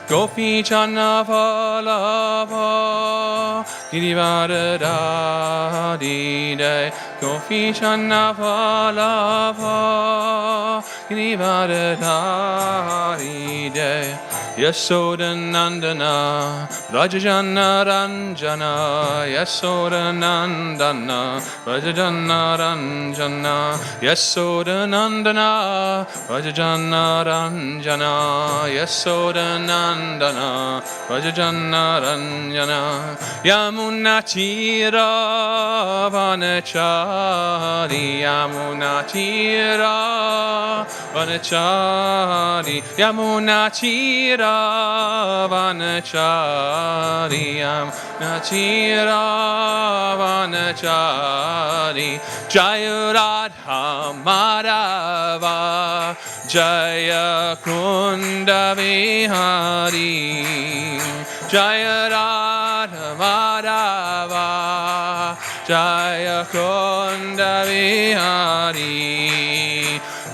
Gopi Channa Vallabha Girivaradari Day Gopi Channa Vallabha Girivaradari Day Yasodanandana Rajajana Ranjana Yasodanandana Rajajana Ranjana Yasodanandana Rajajana Ranjana Yasodanandana Rajajana Ranjana Yamuna Tira Vanachari Yamuna Tira Vanachari Yamuna Tira Vanachari Yamuna Tira Vanachari Jaya Radha Madhava Jaya Kunda Vihari Jaya Radha Madhava Jaya Kunda Vihari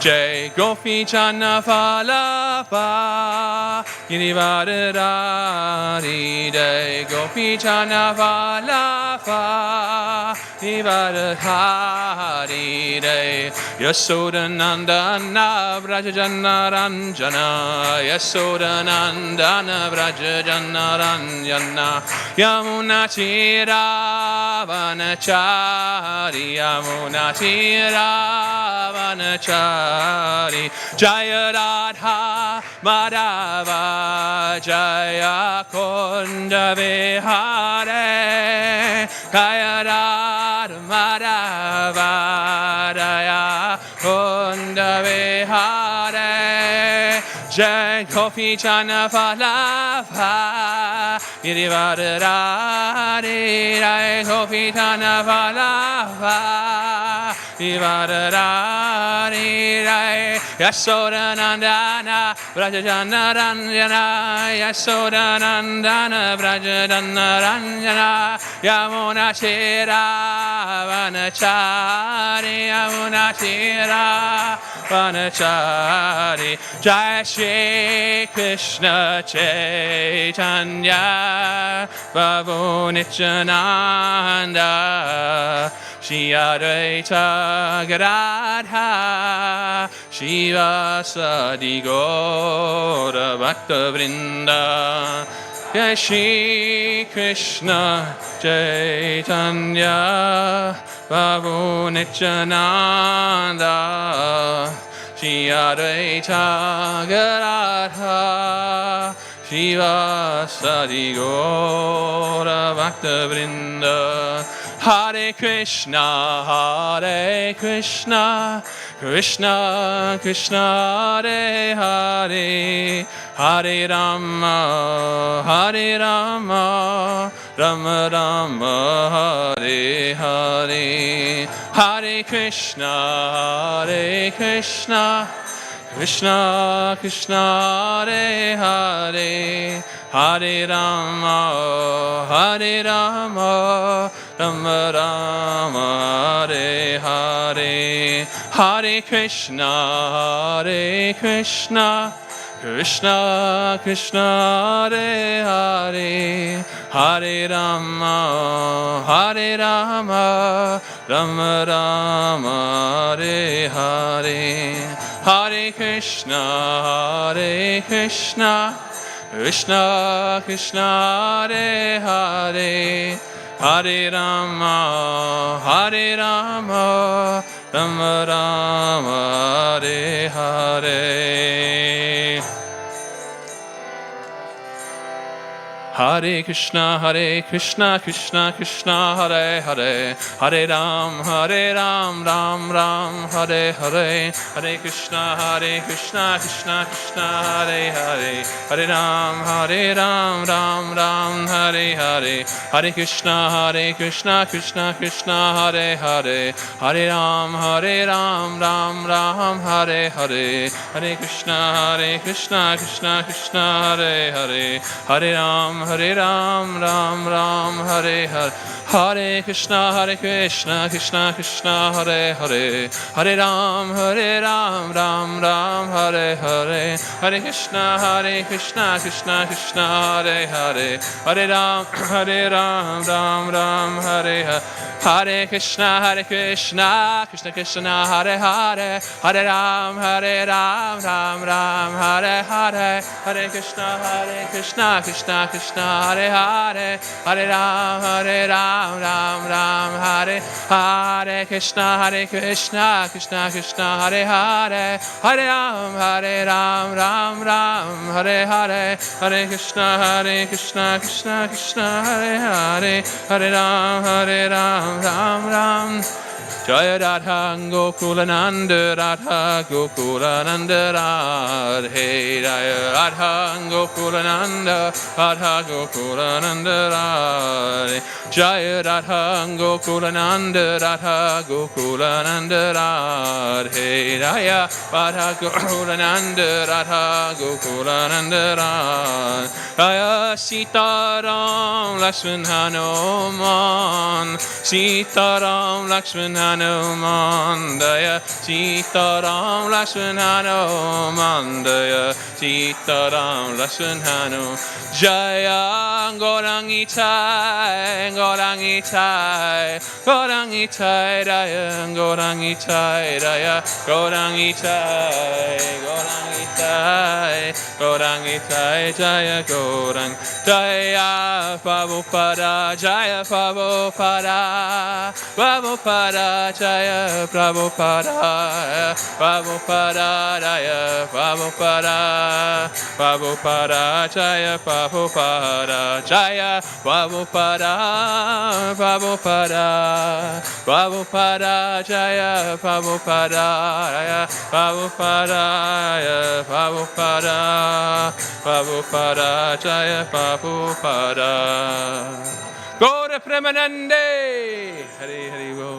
Jai Gopi Channa Vallabha Girivaradari Jai Gopi Channa Vallabha Girivaradari Jai Yasodanandana Vrajajana Ranjana Yasodanandana Vrajajana Ranjana Yamuna Tira Vanachari Yamuna Tira Vanachari Jaya Radha Madhava Jaya Kunda Vihare Jaya Radha Madhava Jaya Kunda Vihare Jai Gopi Channa Vallabha Girivaradari Jai Gopi Channa Vallabha Girivaradari Jai Yasodanandana Vrajajana Ranjana Yasodanandana Vrajajana Ranjana Yamuna Tira Vanachari Yamuna Tira Vanachari Jai Shri Krishna Chaitanya Prabhu Nityananda Shri Advaita Gadadha Shivasadi Gaura Bhaktivedanta Jai Shri Krishna Chaitanya Prabhu Nityananda Shri Advaita Gadadha Shivasadi Gaura Bhaktivedanta Hare Krishna Krishna Krishna Hare Hare Hare Rama Rama Rama Hare Hare Hare Krishna Krishna Krishna Hare Hare Hare Rama Rama Rama Hare Hare Hare Krishna Krishna Krishna Hare Hare Hare Rama Rama Rama Hare Hare Hare Krishna Krishna Krishna Hare Hare Hare Rama Rama Rama Hare Hare Hare Krishna Krishna Krishna Hare Hare Hare Ram Ram Ram Hare Hare Hare Krishna Krishna Krishna Hare Hare Hare Ram Ram Hare Hare Hare Krishna Krishna Krishna Hare Hare Hare Ram Ram Hare Hare Hare Krishna Krishna Krishna Hare Hare Hare Ram Ram Hare Hare Hare Krishna, Krishna Krishna, Hare Hare, Hare Ram, Ram Ram, Hare Hare, Hare Krishna, Krishna Krishna, Hare Hare, Hare Ram, Ram Ram, Hare Hare. Hare Krishna, Krishna Krishna, Hare Hare, Hare Ram, Ram Ram, Hare Hare, Hare Krishna, Krishna Krishna, Hare Hare, Hare Ram, Ram Ram, Hare Hare Krishna, Krishna Krishna, Hare Hare, Hare Ram, Ram Ram, Hare Hare, Hare Krishna, Krishna, Hare Hare, Hare Ram, Ram Ram. Jaya Radha Gokulananda, Radha Gokulananda, Radhe Jaya Radha Gokulananda, Radha Gokulananda, Radhe Jaya Radha Gokulananda, Radha Gokulananda, Radhe Jaya Radha Gokulananda, Radha Gokulananda, Radhe Jaya Sitaram Lakshman Hanuman, Sitaram Lakshman Hanuman, Daya Sitaram Lakshman Hanuman, Daya Sitaram Lakshman Hanuman. Jaya Gaurang Itai, Gaurang Itai, Gaurang Itai, Daya Gaurang Itai, Daya Gaurang Itai, Gaurang Itai, Gaurang Itai, Jaya Gaurang, Jaya Prabhupada, Jaya Prabhupada, Prabhupada, Jaya Prabhupada, Prabhupada, Jaya Prabhupada, Prabhupada, Jaya Prabhupada, Jaya Prabhupada, Prabhupada, Prabhupada, Jaya Prabhupada, Jaya Prabhupada, Jaya Prabhupada, Prabhupada, Jaya Prabhupada. Gaura Premanande, Hari Hari Bo.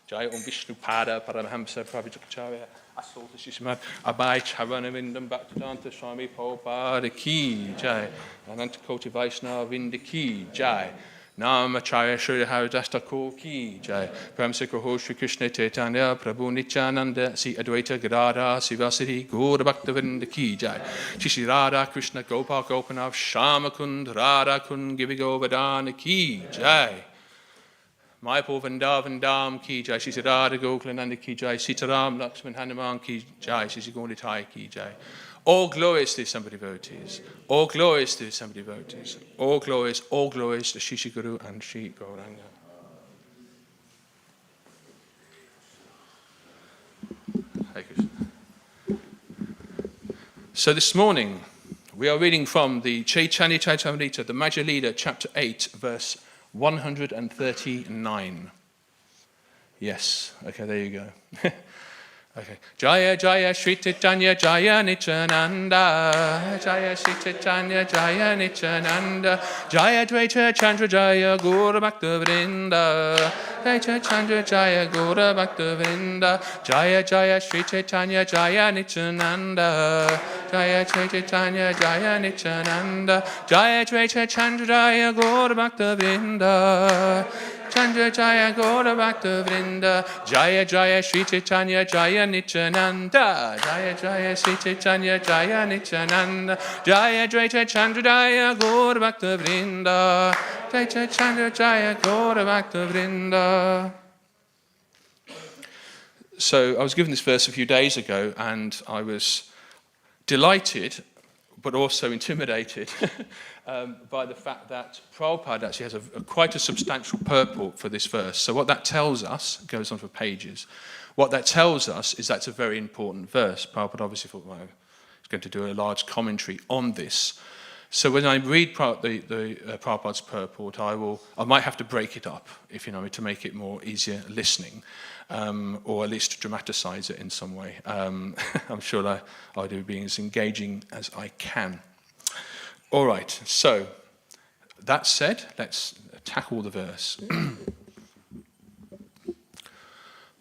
Jaya Om Vishnu Pada Paramahamsa Prabhupada Asol Shishma Abai Charanavindam Bhaktivedanta Swami Prabhupada Ki Jai Ananta Koti Vaishnava Vinda Ki Jai Namacharya Shri Haridasta Ko Ki Jai Pramsikho Shri Krishna Chaitanya Prabhu Nityananda Si Advaita Gadadhara Sivasati Gaura Bhaktivedanta Ki Jai Shri Radha Krishna Gopal Gopinath Shamakund Radha Kund Givi Govardhana Ki Jai Mayapur Vrindavan Dham Ki Jai, Shri Radha Gokulananda Ki Jai, Sitaram Lakshman Hanuman Ki Jai, Shri Gonditai Ki Jai. All glories to somebody devotees. All glories to somebody devotees. All glories to Shri Guru and Shri Gauranga. Hare Krishna. So this morning we are reading from the Chaitanya Charitamrita, the Major Leader, chapter 8, verse 139. Yes, okay, there you go. Okay. Jaya Jaya Shri Chaitanya Jaya Nityananda, Jaya Shri Chaitanya Jaya Nityananda, Jaya Dvaita Chandra Jaya Gaura Bhaktivedanta, Dvaita Chandra Jaya Gaura Bhaktivedanta, Jaya Jaya Shri Chaitanya Jaya Nityananda, Jaya Shri Chaitanya Jaya Nityananda, Jaya Dvaita Chandra Jaya Gaura Bhaktivedanta, Chandra Jaya Gaura Bhaktivedanta, Jaya Jaya Shri Chaitanya Jaya Nityananda, Jaya Jaya Shri Chaitanya Jaya Nityananda, Jaya Dvaita Chandra Jaya Gaura Bhaktivedanta, Dvaita Chandra Jaya Gaura Bhaktivedanta. So I was given this verse a few days ago, and I was delighted, but also intimidated by the fact that Prabhupada actually has quite a substantial purport for this verse. So what that tells us, it goes on for pages, what that tells us is that's a very important verse. Prabhupada obviously thought, well, he's going to do a large commentary on this. So when I read Prabhupada's purport, I might have to break it up, if you know me, to make it more easier listening, or at least dramatize it in some way. I'm sure I'll do being as engaging as I can. All right, so that said, let's tackle the verse.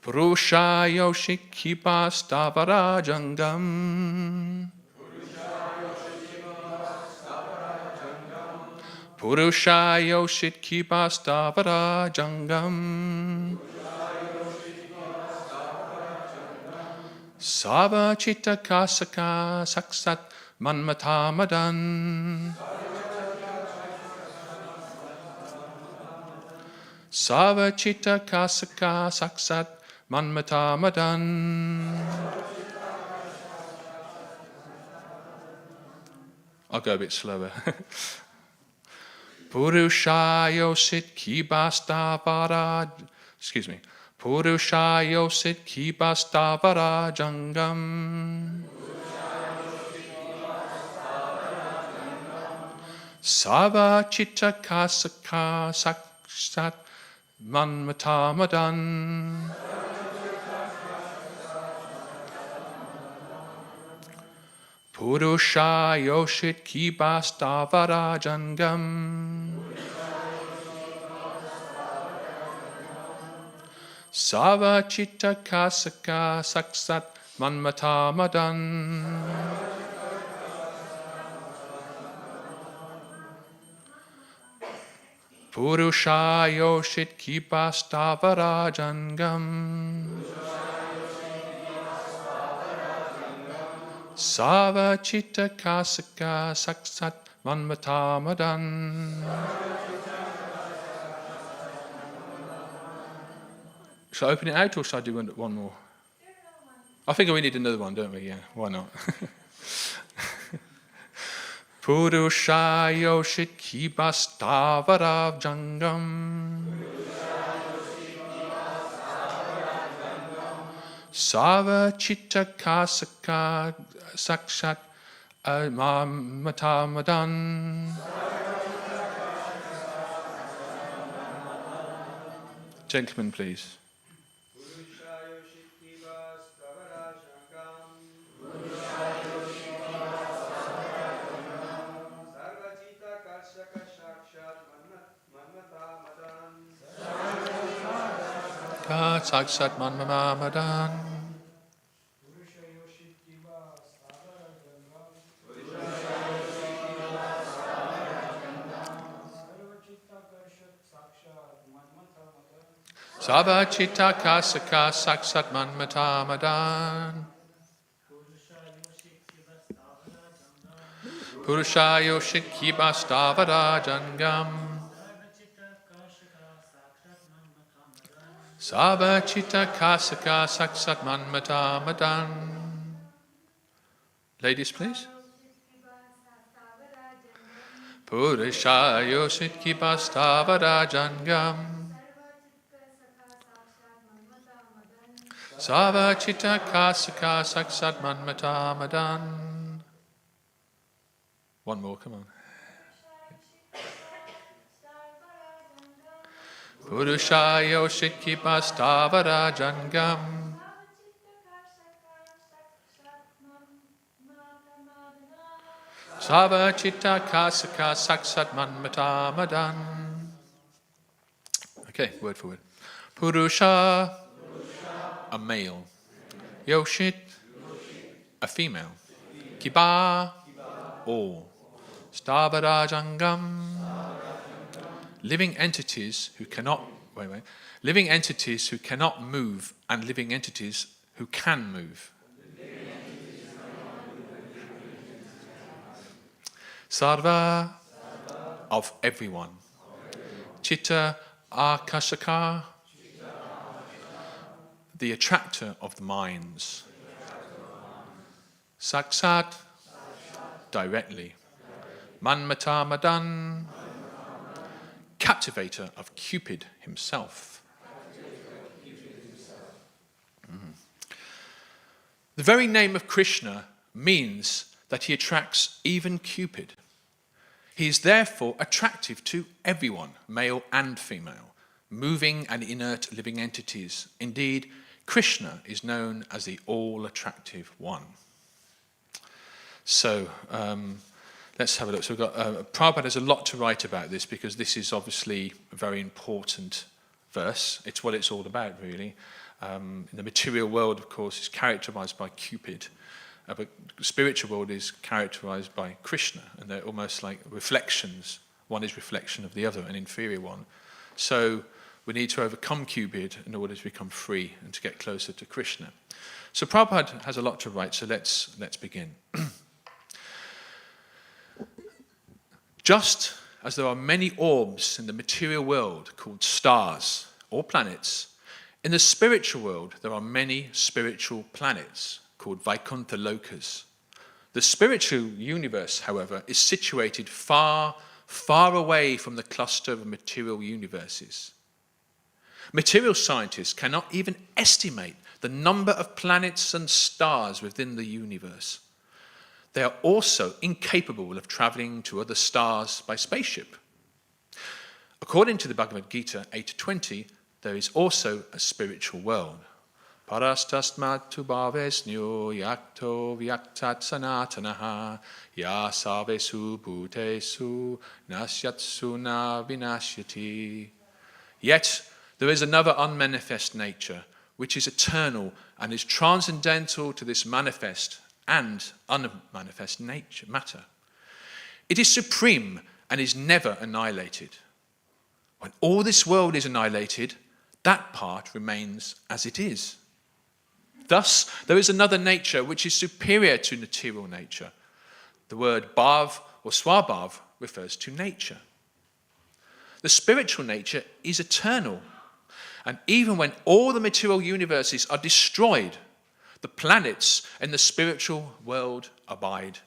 Purushayo Shikhipa Stavarajangam Purusha yoshit kipastavara jangam. Sava chitta kasaka saksat manmatamadan. Sava chitta kasaka saksat manmatamadan. I'll go a bit slower. Purusha yosit kipastavara. Excuse me. Purusha yosit kipastavara jangam. Sava chitta kasaka saksat manmatamadan. Purusha yoshit kipastavara jangam. Sava chitta kasaka saksat manmatamadan. Purusha yoshit kipastavara jangam. Sava chitta kasaka saksat manmatamadan. Shall I open it out or shall I do one more? I think we need another one, don't we? Yeah, why not? Purusha yoshit kipastavara jangam. Sava chitta kasaka sakshat matamadan. Gentlemen, please. Saksat manmatamadan. Sava chitta kasaka saksat manmatamadan. Purusha yoshit kipastavara jangam. Sava chitta kasaka saksat manmatamadan. Ladies, please. Purusha yoshit kipastavara jangam. Sava chitta kasaka saksat manmatamadan. One more, come on. Purusha yoshit kipastavara jangam. Sava chitta kasaka saksat manmatamadan. Okay, word for word. Purusha, a male. Yoshit, a female. Kipa, all. Stavara jangam, living entities who cannot living entities who cannot move and living entities who can move. Sarva, of everyone. Chitta akashaka, the attractor of the minds. Saksat, directly. Manmatamadan, captivator of Cupid himself. The very name of Krishna means that he attracts even Cupid. He is therefore attractive to everyone, male and female, moving and inert living entities. Indeed, Krishna is known as the all-attractive one. So, let's have a look. So we've got, Prabhupada has a lot to write about this because this is obviously a very important verse. It's what it's all about, really. The material world, of course, is characterized by Cupid, but the spiritual world is characterized by Krishna, and they're almost like reflections One is reflection of the other, an inferior one. So we need to overcome Cupid in order to become free and to get closer to Krishna. So Prabhupada has a lot to write, so let's begin. Just as there are many orbs in the material world called stars or planets, in the spiritual world there are many spiritual planets called Vaikuntha Lokas. The spiritual universe, however, is situated far, far away from the cluster of material universes. Material scientists cannot even estimate the number of planets and stars within the universe. They are also incapable of traveling to other stars by spaceship. According to the Bhagavad Gita 8.20, there is also a spiritual world. Parastasmat bhavesnyo yakto vyaktat sanatanaha yasavesu bhutesu nasyatsu na vinashyati. Yet there is another unmanifest nature, which is eternal and is transcendental to this manifest and unmanifest nature, matter. It is supreme and is never annihilated. When all this world is annihilated, that part remains as it is. Thus, there is another nature which is superior to material nature. The word bhav or swabhav refers to nature. The spiritual nature is eternal, and even when all the material universes are destroyed, the planets in the spiritual world abide.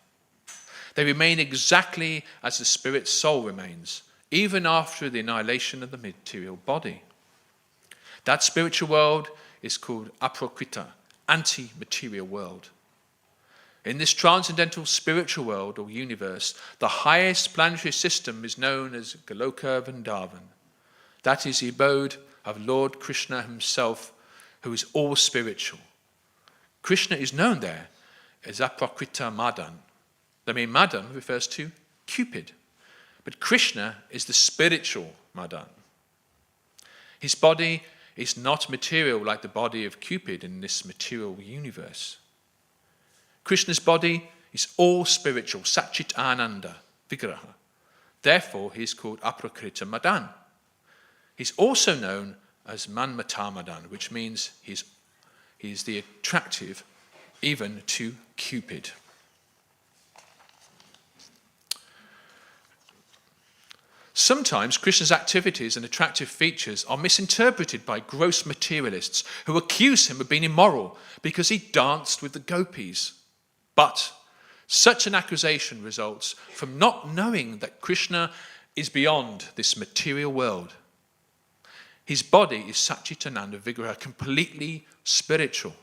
They remain exactly as the spirit's soul remains, even after the annihilation of the material body. That spiritual world is called aprakrita, anti-material world. In this transcendental spiritual world or universe, the highest planetary system is known as Goloka Vrindavan. That is the abode of Lord Krishna himself, who is all spiritual. Krishna is known there as Aprakrita Madan. The name Madan refers to Cupid, but Krishna is the spiritual Madan. His body is not material like the body of Cupid in this material universe. Krishna's body is all spiritual, Satchit Ananda, Vigraha. Therefore, he is called Aprakrita Madan. He's also known as Manmata Madan, which means he's the attractive even to Cupid. Sometimes Krishna's activities and attractive features are misinterpreted by gross materialists who accuse him of being immoral because he danced with the gopis. But such an accusation results from not knowing that Krishna is beyond this material world. His body is Satchitananda Vigraha, completely spiritual.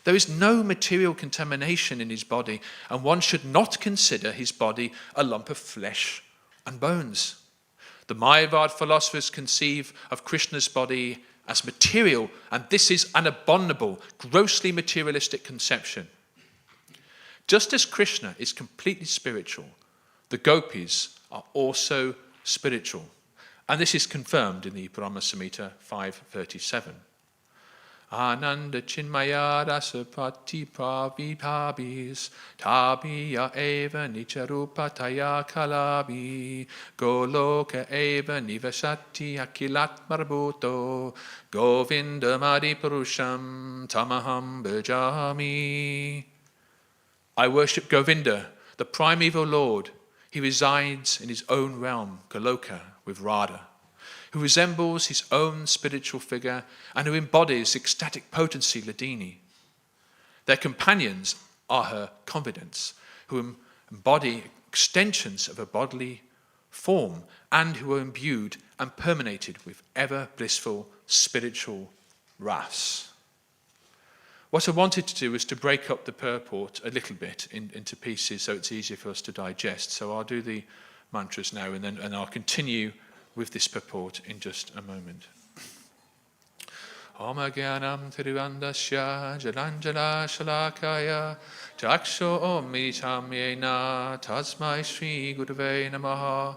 There is no material contamination in his body, and one should not consider his body a lump of flesh and bones. The Mayavad philosophers conceive of Krishna's body as material, and this is an abominable, grossly materialistic conception. Just as Krishna is completely spiritual, the gopis are also spiritual. And this is confirmed in the Brahma Samhita 5.37. Ananda chinmaya rasapati pravibhabis tabiya eva nicharupataya kalabi goloka eva nivasati akilat marbuto govinda maripurusham tamaham bhajami. I worship Govinda, the primeval Lord. He resides in his own realm, Goloka, with Radha, who resembles his own spiritual figure and who embodies ecstatic potency, Ladini. Their companions are her confidants, who embody extensions of her bodily form and who are imbued and permeated with ever blissful spiritual ras. What I wanted to do was to break up the purport a little bit into pieces so it's easier for us to digest. So I'll do the mantras now and I'll continue with this purport in just a moment. Om Agyanam Tiruvandasya Jalanjala Shalakaya Jaksho Om Militam Yena Tasmai Shri Gurave Namaha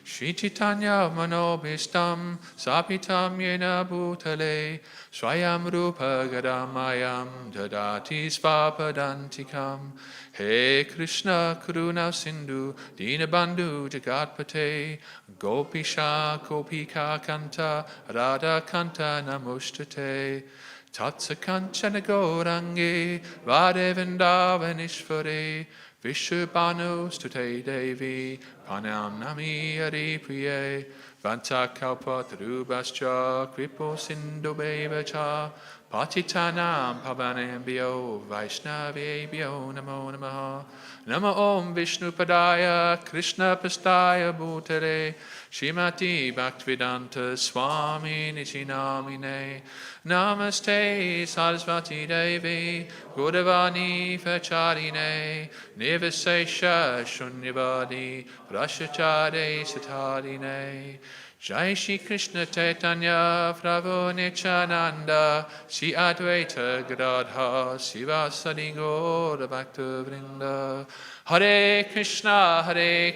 Shri Chaitanya Manobishtam Sapitam Yena Bhutale Swayam Rupa Gadamayam Dadati Svapadantikam. He Krishna Karuna Sindhu Dinabandhu Jagatpate Gopisha Gopika Kanta Radha Kanta Namustate Tatsa Kanchana Gaurangi Radhe Vrindavanishvare Vishubhanu Stute Devi Panam Nami Hari Priye Vanta Kalpa Tarubhascha Kripo Sindhu Bevacha Patitanam Pavanembhyo Vaishnavebhyo Namo Namaha Namo Om Vishnu Padaya Krishna Pastaya Bhutale Shrimati Bhaktivedanta Swami Nichinamine Namaste Sarasvati Devi Gauravani Vacharine Nirvisesha Shunyavadi Prashachare Satarine Jai Shri Krishna Chaitanya Prabhu Nityananda Shri Advaita Gadadha Sivasadi Gaura Bhaktivinoda Hare Krishna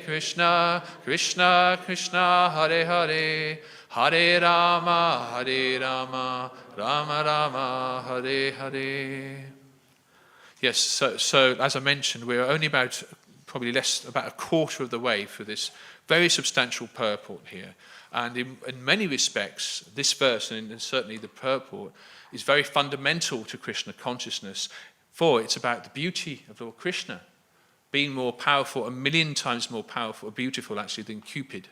Krishna Krishna Hare Hare Hare Rama Rama Rama Hare Hare. Yes, so as I mentioned, we're only about a quarter of the way through this very substantial purport here. And in many respects, this verse, and certainly the purport, is very fundamental to Krishna consciousness, for it's about the beauty of Lord Krishna being more powerful, 1,000,000 times more powerful, or beautiful actually, than Cupid.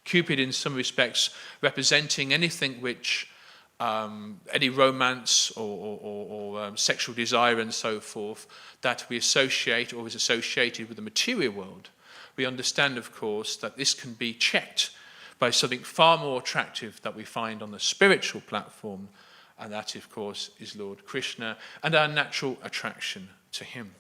Cupid, in some respects, representing anything which, any romance or sexual desire and so forth, that we associate or is associated with the material world. We understand, of course, that this can be checked by something far more attractive that we find on the spiritual platform, and that, of course, is Lord Krishna and our natural attraction to him.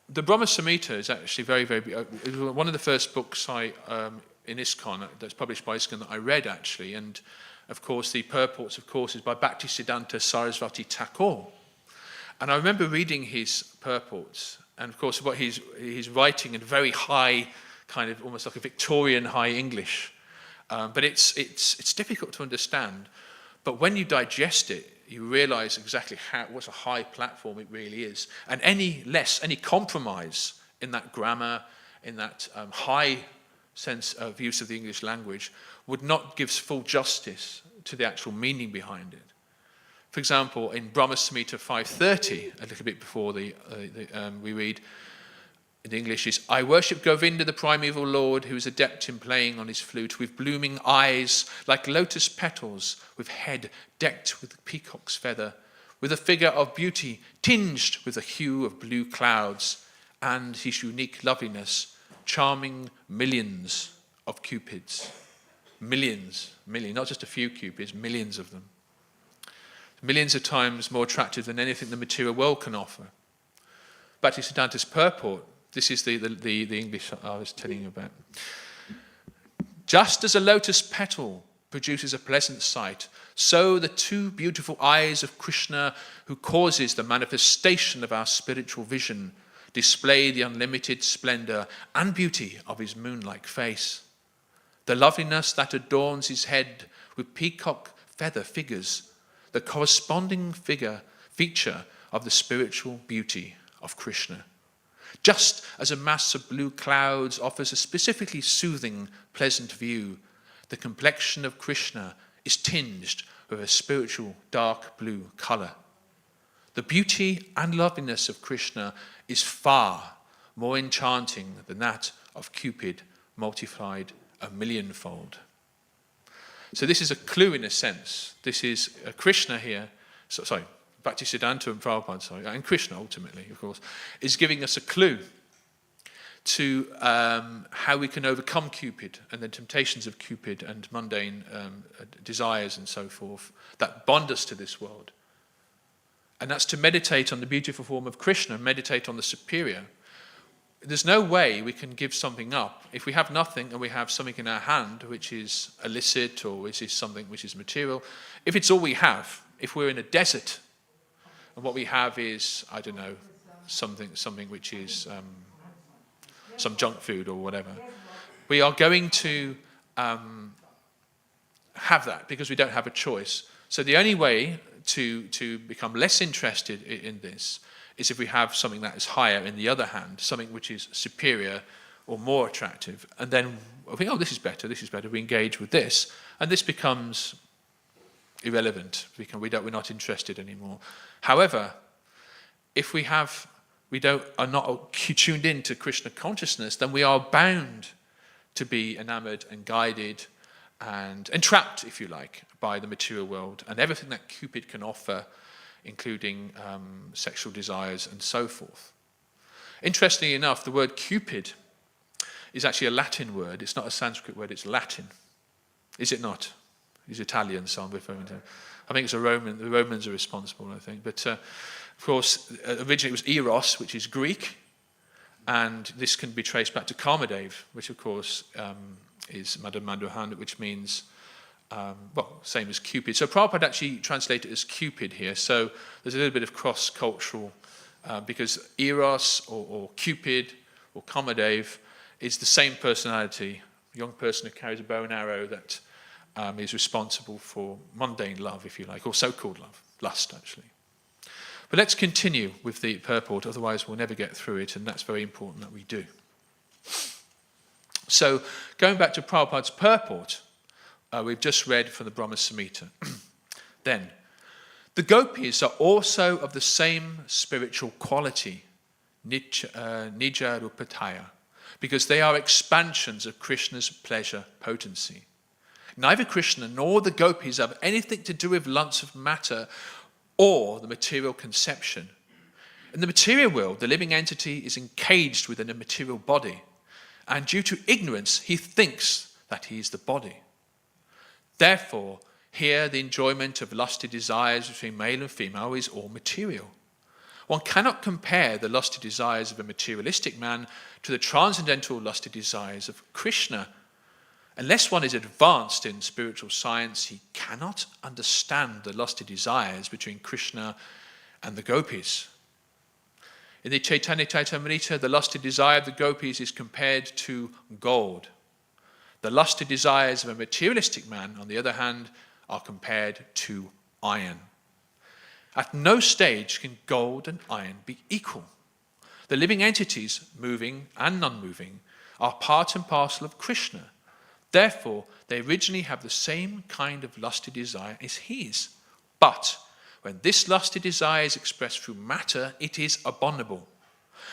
The Brahma Samhita is actually one of the first books in ISKCON, that's published by ISKCON, that I read, actually, and of course the purports, of course, is by Bhaktisiddhanta Sarasvati Thakur. And I remember reading his purports, and of course what he's writing in very high, kind of almost like a Victorian high English, but it's difficult to understand. But when you digest it, you realize exactly what a high platform it really is. And any compromise in that grammar, in that high sense of use of the English language, would not give full justice to the actual meaning behind it. For example, in Brahma Samhita 530, a little bit before we read, in English is, I worship Govinda, the primeval Lord, who is adept in playing on his flute, with blooming eyes like lotus petals, with head decked with peacock's feather, with a figure of beauty tinged with the hue of blue clouds, and his unique loveliness, charming millions of cupids. Millions, not just a few cupids, millions of them. Millions of times more attractive than anything the material world can offer. Bhaktisiddhanta's purport, this is the English I was telling you about. Just as a lotus petal produces a pleasant sight, so the two beautiful eyes of Krishna, who causes the manifestation of our spiritual vision, display the unlimited splendor and beauty of his moon-like face. The loveliness that adorns his head with peacock feather figures, the corresponding feature of the spiritual beauty of Krishna. Just as a mass of blue clouds offers a specifically soothing, pleasant view, the complexion of Krishna is tinged with a spiritual dark blue color. The beauty and loveliness of Krishna is far more enchanting than that of Cupid multiplied 1,000,000-fold. So this is a clue in a sense. This is Krishna here, Bhaktisiddhanta and Prabhupada, and Krishna ultimately, of course, is giving us a clue to how we can overcome Cupid and the temptations of Cupid and mundane desires and so forth that bond us to this world. And that's to meditate on the beautiful form of Krishna, meditate on the superior. There's no way we can give something up. If we have nothing and we have something in our hand which is illicit or which is something which is material, if it's all we have, if we're in a desert and what we have is, I don't know, something which is some junk food or whatever, We are going to have that because we don't have a choice. So the only way to become less interested in this is if we have something that is higher in the other hand, something which is superior or more attractive. And then we think, oh, this is better, we engage with this, and this becomes irrelevant. We're not interested anymore. However, if we are not tuned into Krishna consciousness, then we are bound to be enamored and guided and entrapped, if you like, by the material world and everything that Cupid can offer, including sexual desires and so forth. Interestingly enough, the word Cupid is actually a Latin word. It's not a Sanskrit word, it's Latin. Is it not? He's Italian, so I'm referring to. I think it's a Roman. The Romans are responsible, I think. But of course, originally it was Eros, which is Greek, and this can be traced back to Kamadeva, which of course is Madan Madhuhan, which means, same as Cupid. So Prabhupada actually translated it as Cupid here. So there's a little bit of cross-cultural, because Eros or Cupid or Kamadeva is the same personality, a young person who carries a bow and arrow that is responsible for mundane love, if you like, or so-called love, lust, actually. But let's continue with the purport, otherwise we'll never get through it, and that's very important that we do. So, going back to Prabhupada's purport, we've just read from the Brahma Samhita. Then, the gopis are also of the same spiritual quality, Nija Rupataya, because they are expansions of Krishna's pleasure potency. Neither Krishna nor the gopis have anything to do with lumps of matter or the material conception. In the material world, the living entity is encaged within a material body, and due to ignorance, he thinks that he is the body. Therefore, here the enjoyment of lusty desires between male and female is all material. One cannot compare the lusty desires of a materialistic man to the transcendental lusty desires of Krishna. Unless one is advanced in spiritual science, he cannot understand the lusty desires between Krishna and the gopis. In the Chaitanya Charitamrita, the lusty desire of the gopis is compared to gold. The lusty desires of a materialistic man, on the other hand, are compared to iron. At no stage can gold and iron be equal. The living entities, moving and non-moving, are part and parcel of Krishna. Therefore, they originally have the same kind of lusty desire as his. But when this lusty desire is expressed through matter, it is abominable.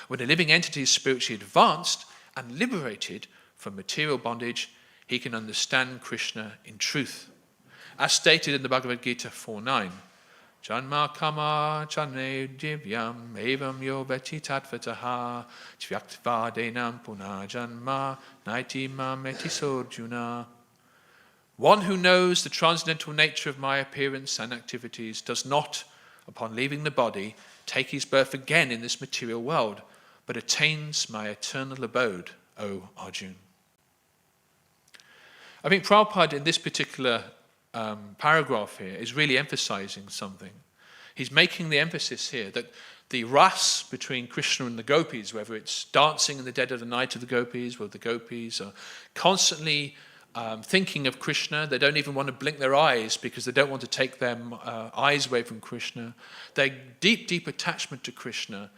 When a living entity is spiritually advanced and liberated from material bondage, he can understand Krishna in truth. As stated in the Bhagavad Gita 4.9, Janma kama channe divyam evam yo veti tatvataha chvyaktvādenam punā janma naiti mameti sorjuna. One who knows the transcendental nature of my appearance and activities does not, upon leaving the body, take his birth again in this material world, but attains my eternal abode, O Arjuna. I think Prabhupada in this particular paragraph here is really emphasizing something. He's making the emphasis here that the ras between Krishna and the gopis, whether it's dancing in the dead of the night of the gopis, where the gopis are constantly thinking of Krishna. They don't even want to blink their eyes because they don't want to take their eyes away from Krishna. Their deep, deep attachment to Krishna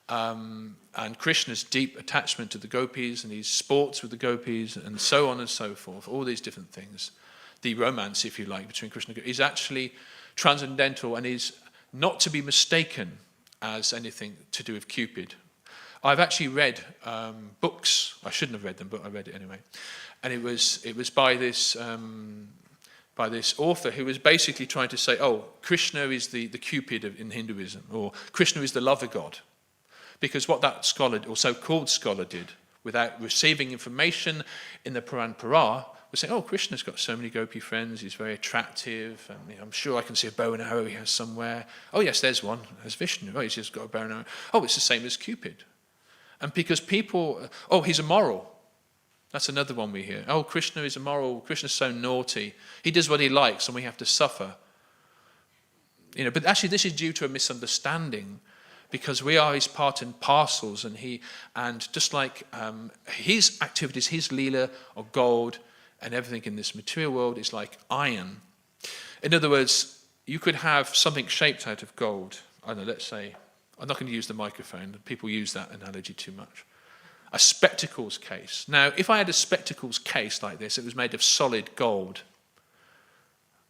and Krishna's deep attachment to the gopis and his sports with the gopis and so on and so forth, all these different things. The romance, if you like, between Krishna and Gopi is actually transcendental and is not to be mistaken as anything to do with Cupid. I've actually read books. I shouldn't have read them, but I read it anyway. And it was by this author who was basically trying to say, oh, Krishna is the Cupid in Hinduism, or Krishna is the lover god. Because what that scholar, or so-called scholar, did, without receiving information in the Parampara, was saying, oh, Krishna's got so many gopi friends, he's very attractive, and I'm sure I can see a bow and arrow he has somewhere. Oh, yes, there's one. There's Vishnu. Oh, he's just got a bow and arrow. Oh, it's the same as Cupid. And because people, oh, he's immoral. That's another one we hear. Oh, Krishna is immoral. Krishna's so naughty. He does what he likes, and we have to suffer. But actually, this is due to a misunderstanding, because we are his part and parcels, and just like his activities, his lila or gold, and everything in this material world is like iron. In other words, you could have something shaped out of gold. I don't know, let's say, I'm not going to use the microphone, people use that analogy too much. A spectacles case. Now, if I had a spectacles case like this, it was made of solid gold.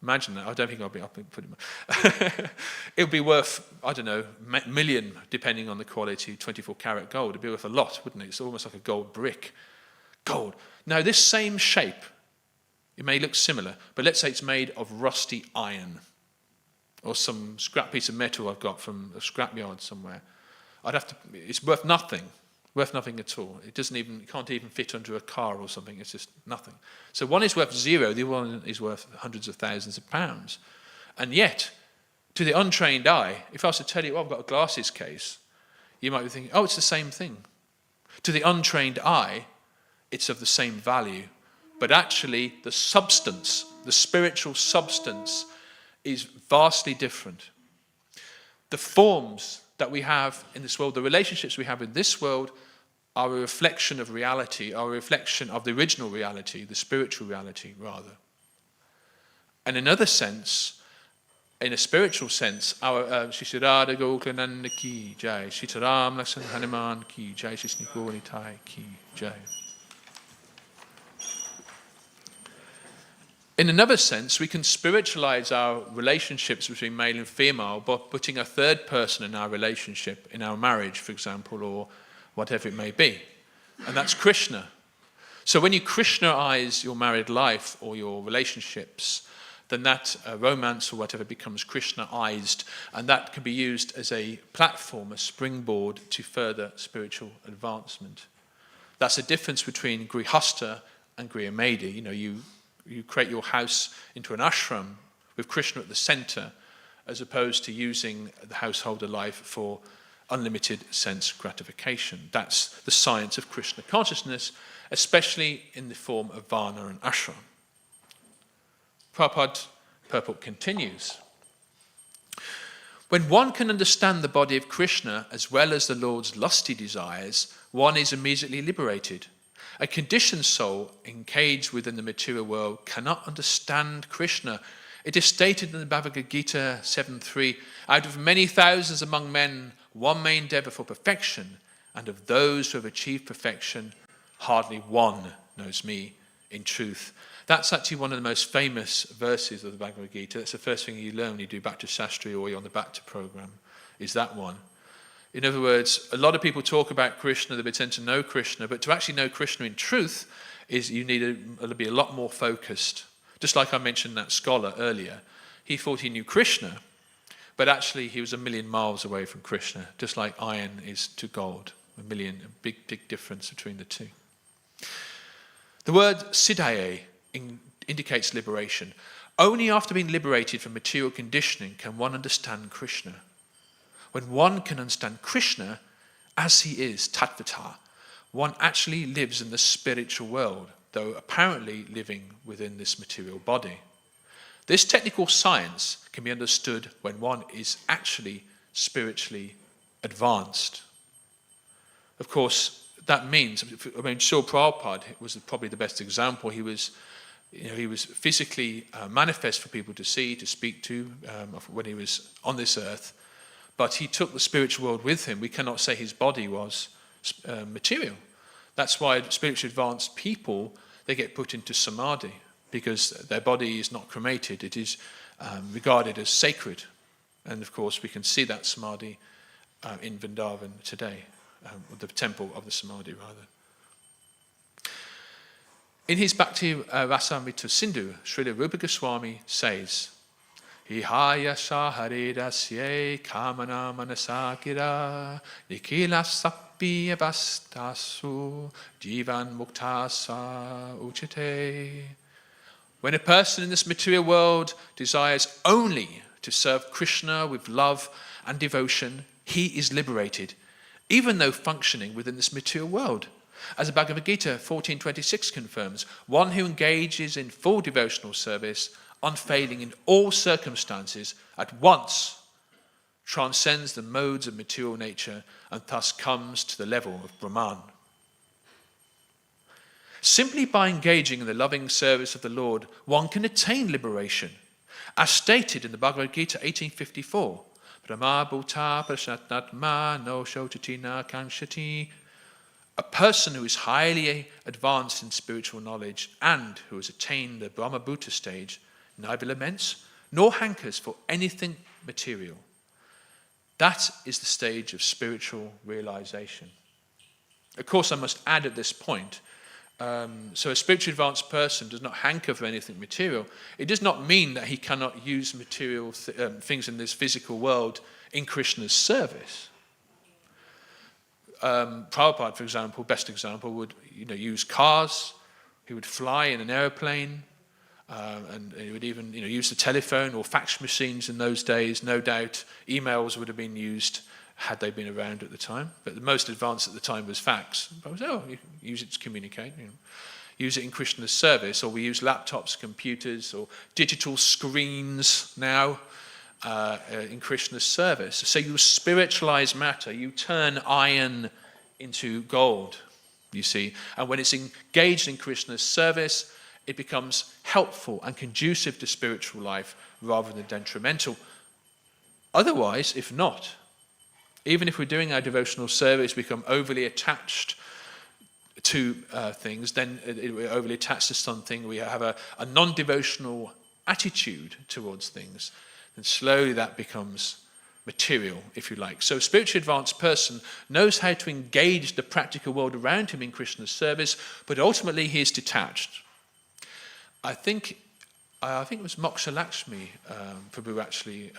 Imagine that. I don't think I'll be up and put it. It would be worth, I don't know, million, depending on the quality, 24 karat gold. It'd be worth a lot, wouldn't it? It's almost like a gold brick. Gold. Now, this same shape, it may look similar, but let's say it's made of rusty iron or some scrap piece of metal I've got from a scrapyard somewhere. It's worth nothing. Worth nothing at all. It can't even fit under a car or something. It's just nothing. So one is worth zero, the other one is worth hundreds of thousands of pounds. And yet, to the untrained eye, if I was to tell you, I've got a glasses case, you might be thinking, it's the same thing. To the untrained eye, it's of the same value. But actually, the substance, the spiritual substance, is vastly different. The forms that we have in this world, the relationships we have in this world, are a reflection of reality, are a reflection of the original reality, the spiritual reality, rather. And in another sense, in a spiritual sense, our Shishirada Goklananda Ki Jai, Shitaram Laksan Hanuman Ki Jai, Shishnikoni Tai Ki Jai. In another sense, we can spiritualize our relationships between male and female by putting a third person in our relationship, in our marriage, for example, or whatever it may be. And that's Krishna. So when you Krishnaize your married life or your relationships, then that romance or whatever becomes Krishnaized, and that can be used as a platform, a springboard to further spiritual advancement. That's the difference between Grihastha and Grihamaida. You create your house into an ashram with Krishna at the center, as opposed to using the householder life for unlimited sense gratification. That's the science of Krishna consciousness, especially in the form of Varna and ashram. Prabhupada purport continues. When one can understand the body of Krishna as well as the Lord's lusty desires, one is immediately liberated. A conditioned soul encaged within the material world cannot understand Krishna. It is stated in the Bhagavad Gita 7.3, out of many thousands among men, one may endeavor for perfection, and of those who have achieved perfection, hardly one knows me in truth. That's actually one of the most famous verses of the Bhagavad Gita. That's the first thing you learn when you do Bhakti Shastri or you're on the Bhakti program, is that one. In other words, a lot of people talk about Krishna, they pretend to know Krishna, but to actually know Krishna in truth is you need to be a lot more focused. Just like I mentioned that scholar earlier, he thought he knew Krishna, but actually he was a million miles away from Krishna, just like iron is to gold, a big difference between the two. The word siddhaye indicates liberation. Only after being liberated from material conditioning can one understand Krishna. When one can understand Krishna as he is, tattvata, one actually lives in the spiritual world, though apparently living within this material body. This technical science can be understood when one is actually spiritually advanced. Of course, that means, Srila Prabhupada was probably the best example. He was physically manifest for people to see, to speak to when he was on this earth. But he took the spiritual world with him. We cannot say his body was material. That's why spiritually advanced people, they get put into samadhi, because their body is not cremated. It is regarded as sacred. And of course, we can see that samadhi in Vrindavan today, the temple of the samadhi, rather. In his Bhakti Rasamrita Sindhu, Srila Rupa Goswami says, Ihaya shaharidasye kamana manasakira nikila sappi avastasu jivan muktasa uchate. When a person in this material world desires only to serve Krishna with love and devotion, he is liberated, even though functioning within this material world. As the Bhagavad Gita 14.26 confirms, one who engages in full devotional service, unfailing in all circumstances, at once transcends the modes of material nature, and thus comes to the level of Brahman. Simply by engaging in the loving service of the Lord, one can attain liberation. As stated in the Bhagavad Gita 1854, Brahma bhuta prashatnatma no shotatina kanshati. A person who is highly advanced in spiritual knowledge and who has attained the Brahma Bhuta stage neither laments nor hankers for anything material. That is the stage of spiritual realization. Of course, I must add at this point, so a spiritually advanced person does not hanker for anything material. It does not mean that he cannot use material things in this physical world in Krishna's service. Prabhupada, for example, best example, would use cars. He would fly in an aeroplane, and he would even use the telephone or fax machines in those days. No doubt emails would have been used had they been around at the time. But the most advanced at the time was fax. But you can use it to communicate. Use it in Krishna's service, or we use laptops, computers, or digital screens now. In Krishna's service. So you spiritualize matter, you turn iron into gold, you see. And when it's engaged in Krishna's service, it becomes helpful and conducive to spiritual life rather than detrimental. Otherwise, if not, even if we're doing our devotional service, become overly attached to things, then we're overly attached to something, we have a non-devotional attitude towards things, and slowly that becomes material, if you like. So a spiritually advanced person knows how to engage the practical world around him in Krishna's service, but ultimately he is detached. I think it was Moksha Lakshmi Prabhu actually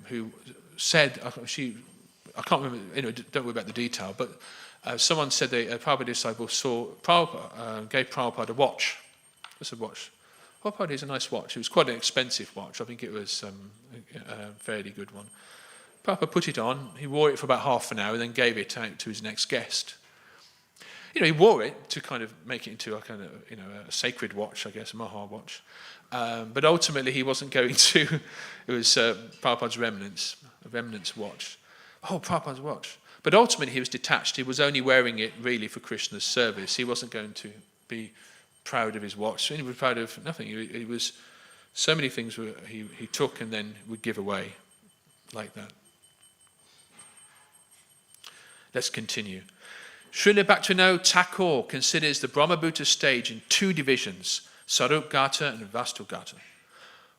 who said, I can't remember, don't worry about the detail, but someone said a Prabhupada disciple gave Prabhupada a watch. What's a watch? Prabhupada is a nice watch. It was quite an expensive watch. I think it was a fairly good one. Prabhupada put it on. He wore it for about half an hour, then gave it out to his next guest. He wore it to kind of make it into a kind of a sacred watch, I guess, a Maha watch. But ultimately, he wasn't going to. It was Prabhupada's remnants watch. Oh, Prabhupada's watch. But ultimately, he was detached. He was only wearing it really for Krishna's service. He wasn't going to be proud of his watch. He was proud of nothing. He was so many things he took and then would give away like that. Let's continue. Srila Bhaktivinoda Thakur considers the Brahmabhuta stage in two divisions, Sarupgata and Vastugata.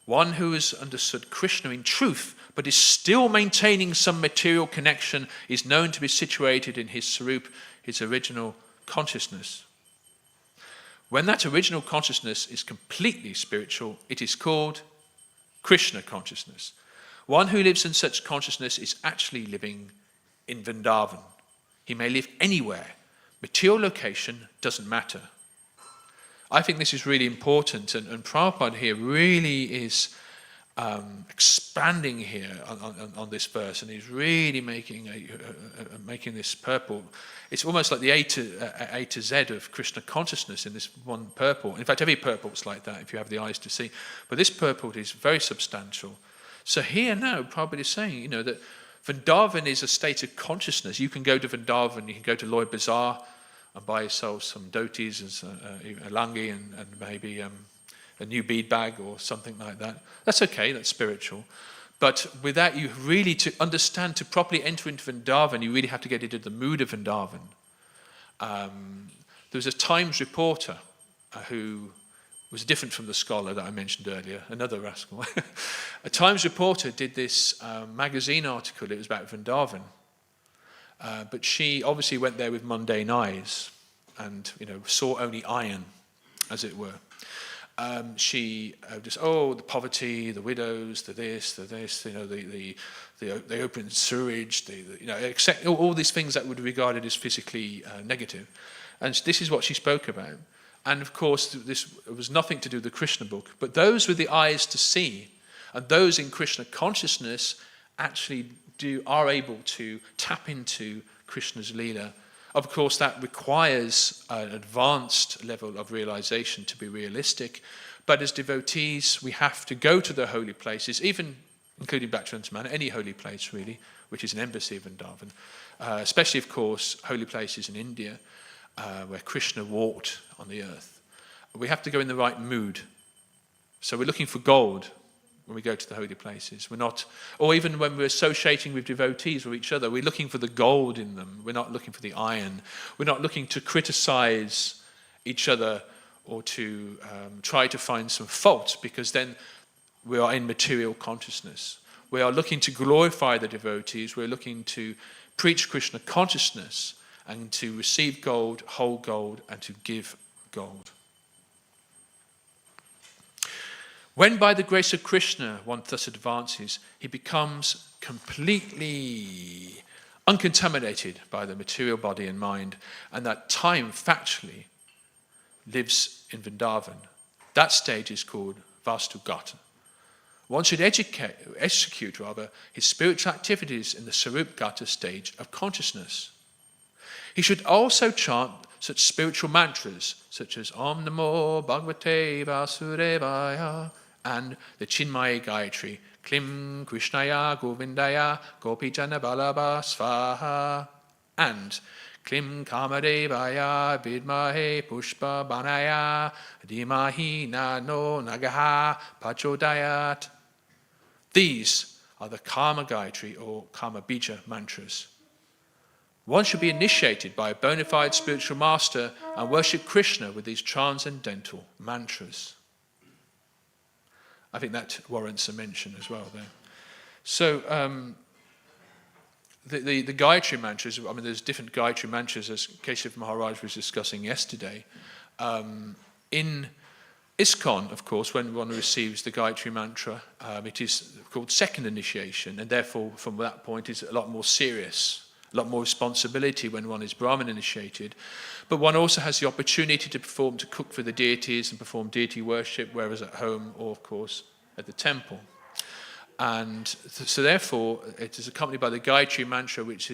One who has understood Krishna in truth but is still maintaining some material connection is known to be situated in his Sarup, his original consciousness. When that original consciousness is completely spiritual, it is called Krishna consciousness. One who lives in such consciousness is actually living in Vrindavan. He may live anywhere. Material location doesn't matter. I think this is really important, and Prabhupada here really is expanding here on this verse, and he's really making this purport. It's almost like the A to Z of Krishna consciousness in this one purport. In fact, every purport's like that if you have the eyes to see. But this purport is very substantial. So here now, Prabhupada is saying, that Vrindavan is a state of consciousness. You can go to Vrindavan, you can go to Lloyd Bazaar and buy yourself some dhotis and a langi and maybe a new bead bag or something like that. That's okay, that's spiritual. But without you really to understand, to properly enter into Vrindavan, you really have to get into the mood of Vrindavan. There was a Times reporter who was different from the scholar that I mentioned earlier, another rascal. A Times reporter did this magazine article, it was about Vrindavan. But she obviously went there with mundane eyes and, saw only iron, as it were. She the poverty, the widows, the this, the open sewage, except all these things that would be regarded as physically negative. And this is what she spoke about. And of course, this was nothing to do with the Krishna book. But those with the eyes to see, and those in Krishna consciousness, actually are able to tap into Krishna's Leela. Of course, that requires an advanced level of realization to be realistic. But as devotees, we have to go to the holy places, even including Bhaktivedanta Manor, any holy place really, which is an embassy of Vrindavan. Especially, of course, holy places in India, where Krishna walked on the earth. We have to go in the right mood. So we're looking for gold when we go to the holy places. We're not, or even when we're associating with devotees or each other, we're looking for the gold in them. We're not looking for the iron. We're not looking to criticize each other or to try to find some faults, because then we are in material consciousness. We are looking to glorify the devotees. We're looking to preach Krishna consciousness and to receive gold, hold gold, and to give gold. When by the grace of Krishna one thus advances, he becomes completely uncontaminated by the material body and mind, and that time factually lives in Vrindavan. That stage is called Vastugata. One should execute his spiritual activities in the Sarupgata stage of consciousness. He should also chant such spiritual mantras such as Om Namo Bhagavate Vasudevaya and the Chinmaya Gayatri, Klim Krishnaya Govindaya Gopijana Balaba Svaha, and Klim Kamadevaya Vidmahe Pushpa Banaya Dimahi Nano Nagaha Pachodayat. These are the Kama Gayatri or Kama Bija mantras. One should be initiated by a bona fide spiritual master and worship Krishna with these transcendental mantras. I think that warrants a mention as well there. So the Gayatri mantras, I mean, there's different Gayatri mantras, as Keshav Maharaj was discussing yesterday. In ISKCON, of course, when one receives the Gayatri mantra, it is called second initiation, and therefore from that point it's a lot more serious, a lot more responsibility when one is Brahmin initiated. But one also has the opportunity to cook for the deities and perform deity worship, whether at home or, of course, at the temple. And so therefore it is accompanied by the Gayatri mantra, which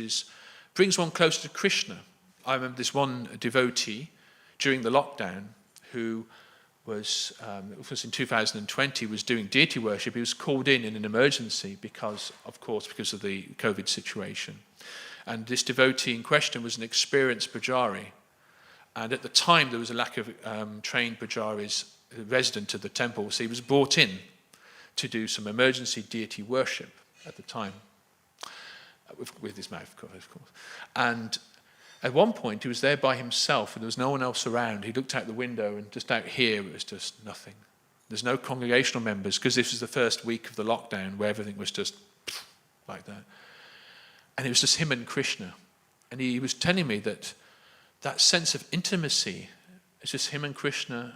brings one closer to Krishna. I remember this one devotee during the lockdown who was in 2020, was doing deity worship. He was called in an emergency because of the COVID situation. And this devotee in question was an experienced pujari. And at the time, there was a lack of trained pujaris resident of the temple, so he was brought in to do some emergency deity worship at the time, with his mouth, of course. And at one point, he was there by himself, and there was no one else around. He looked out the window, and just out here, it was just nothing. There's no congregational members, because this was the first week of the lockdown, where everything was just like that. And it was just him and Krishna. And he was telling me that sense of intimacy is just him and Krishna,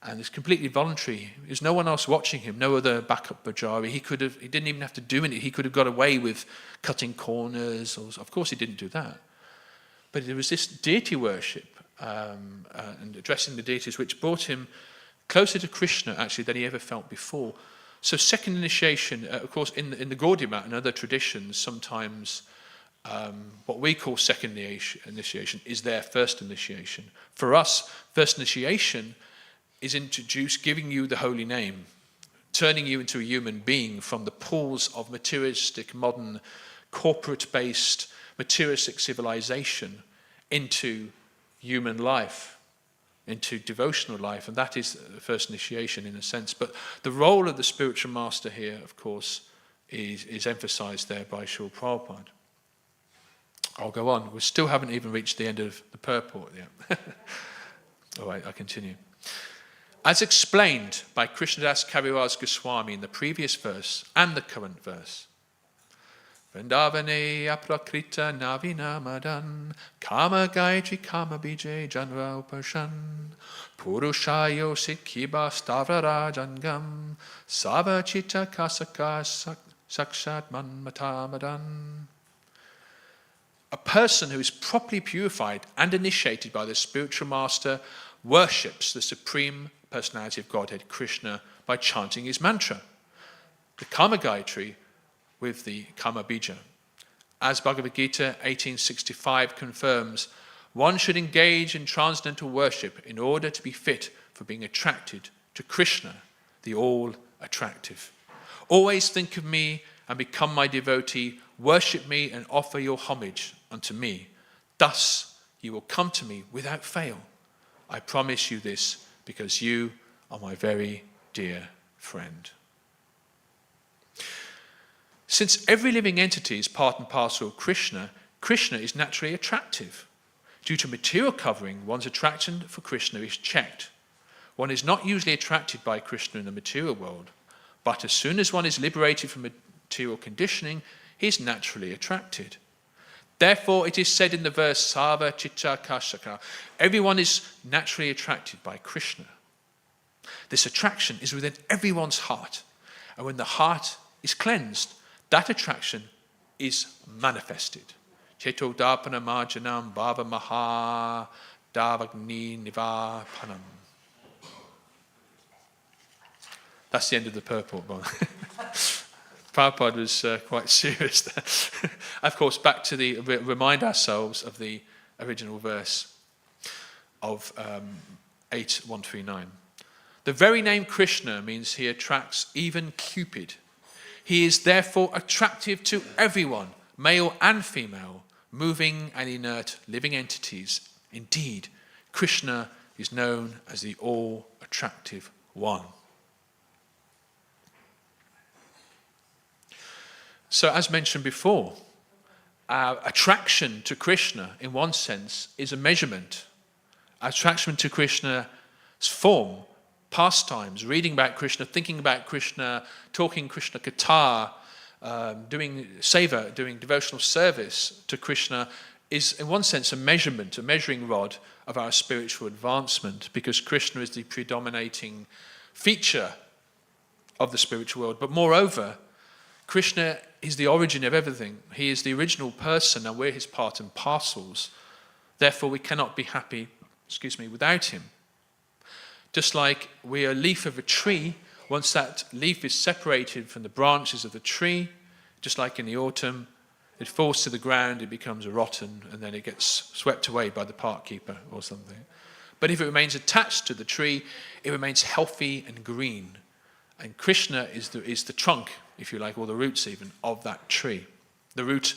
and it's completely voluntary. There's no one else watching him, no other backup pujari. He didn't even have to do anything. He could have got away with cutting corners. Of course he didn't do that. But there was this deity worship and addressing the deities, which brought him closer to Krishna, actually, than he ever felt before. So second initiation, of course, in the Gaudiya Math and other traditions, sometimes what we call second initiation is their first initiation. For us, first initiation is giving you the holy name, turning you into a human being from the pools of materialistic, modern, corporate-based, materialistic civilization into human life, into devotional life, and that is the first initiation in a sense. But the role of the spiritual master here, of course, is emphasized there by Srila Prabhupada. I'll go on. We still haven't even reached the end of the purport yet. All right, I continue. As explained by Krishnadas Kaviraj Goswami in the previous verse and the current verse, Vrindavane aprakrita navina madan kama gayatri kama bijay janra upashan purushayo sikhiba stavra jangam savachita kasaka sakshat manmata madan. A person who is properly purified and initiated by the spiritual master worships the Supreme Personality of Godhead, Krishna, by chanting his mantra, the Kama Gayatri with the Kama Bija. As Bhagavad Gita 1865 confirms, one should engage in transcendental worship in order to be fit for being attracted to Krishna, the all-attractive. Always think of me and become my devotee worship me and offer your homage unto me. Thus you will come to me without fail. I promise you this because you are my very dear friend. Since every living entity is part and parcel of Krishna, Krishna is naturally attractive. Due to material covering, one's attraction for Krishna is checked. One is not usually attracted by Krishna in the material world, but as soon as one is liberated from material conditioning, he is naturally attracted. Therefore, it is said in the verse, Sava Chitta Kashaka, everyone is naturally attracted by Krishna. This attraction is within everyone's heart, and when the heart is cleansed, that attraction is manifested. Cheto Dapana Marjanam Bhava Maha Davagni Nivapanam. That's the end of the purport. Prabhupada was quite serious there. Of course, back to remind ourselves of the original verse of 8.139. The very name Krishna means he attracts even Cupid. He is therefore attractive to everyone, male and female, moving and inert living entities. Indeed, Krishna is known as the all-attractive one. So as mentioned before, our attraction to Krishna, in one sense, is a measurement. Our attraction to Krishna's form, pastimes, reading about Krishna, thinking about Krishna, talking Krishna Katha, doing seva, doing devotional service to Krishna, is in one sense a measurement, a measuring rod of our spiritual advancement, because Krishna is the predominating feature of the spiritual world. But moreover, Krishna is the origin of everything. He is the original person, and we're his part and parcels. Therefore, we cannot be happy, without him. Just like we are a leaf of a tree, once that leaf is separated from the branches of the tree, just like in the autumn, it falls to the ground, it becomes rotten, and then it gets swept away by the park keeper or something. But if it remains attached to the tree, it remains healthy and green. And Krishna is the trunk, if you like, or the roots even, of that tree. The root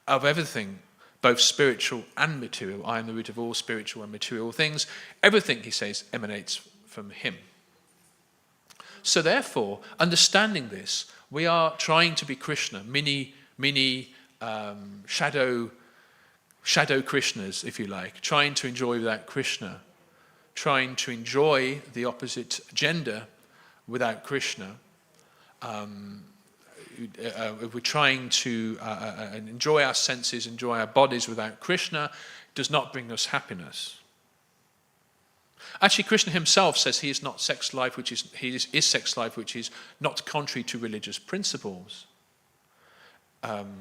of everything, both spiritual and material. I am the root of all spiritual and material things. Everything, he says, emanates from him. So therefore, understanding this, we are trying to be Krishna, mini shadow Krishnas, if you like, trying to enjoy without Krishna, trying to enjoy the opposite gender without Krishna. We're trying to enjoy our senses, enjoy our bodies without Krishna, does not bring us happiness. Actually, Krishna himself says he is not sex life, he is sex life which is not contrary to religious principles.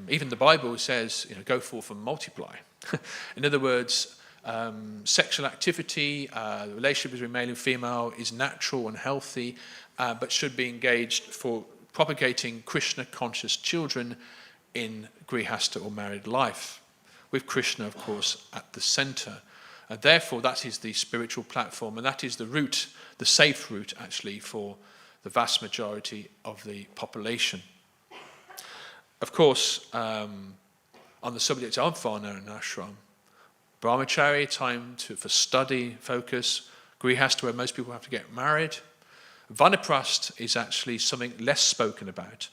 Even the Bible says, go forth and multiply. In other words, sexual activity, the relationship between male and female is natural and healthy, but should be engaged for propagating Krishna-conscious children in grihastha or married life, with Krishna, of course, at the center. And therefore, that is the spiritual platform, and that is the route, the safe route, actually, for the vast majority of the population. Of course, on the subject of varna and ashram, brahmacharya, time for study, focus, grihastha, where most people have to get married. Vanaprastha is actually something less spoken about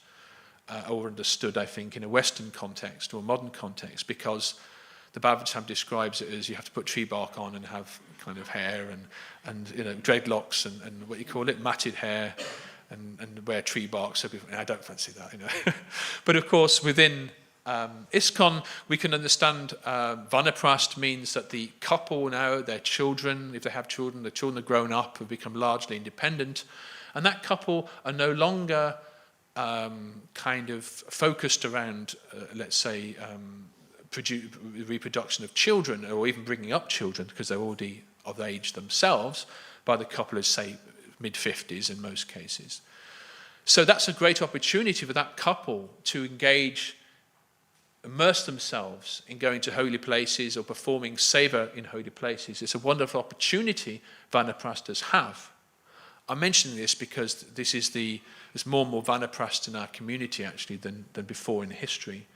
or understood, I think, in a Western context or a modern context, because the Bhagavatam describes it as you have to put tree bark on and have kind of hair and dreadlocks and what you call it, matted hair, and wear tree bark. So I don't fancy that, But of course, within ISKCON, we can understand Vanaprastha means that the couple now, their children, if they have children, the children are grown up, have become largely independent, and that couple are no longer kind of focused around, let's say, reproduction of children, or even bringing up children, because they're already of age themselves, by the couple of, say, mid-50s in most cases. So that's a great opportunity for that couple to immerse themselves in going to holy places or performing seva in holy places. It's a wonderful opportunity Vanaprasthas have. I'm mentioning this because there's more and more Vanaprasthas in our community, actually, than before in history.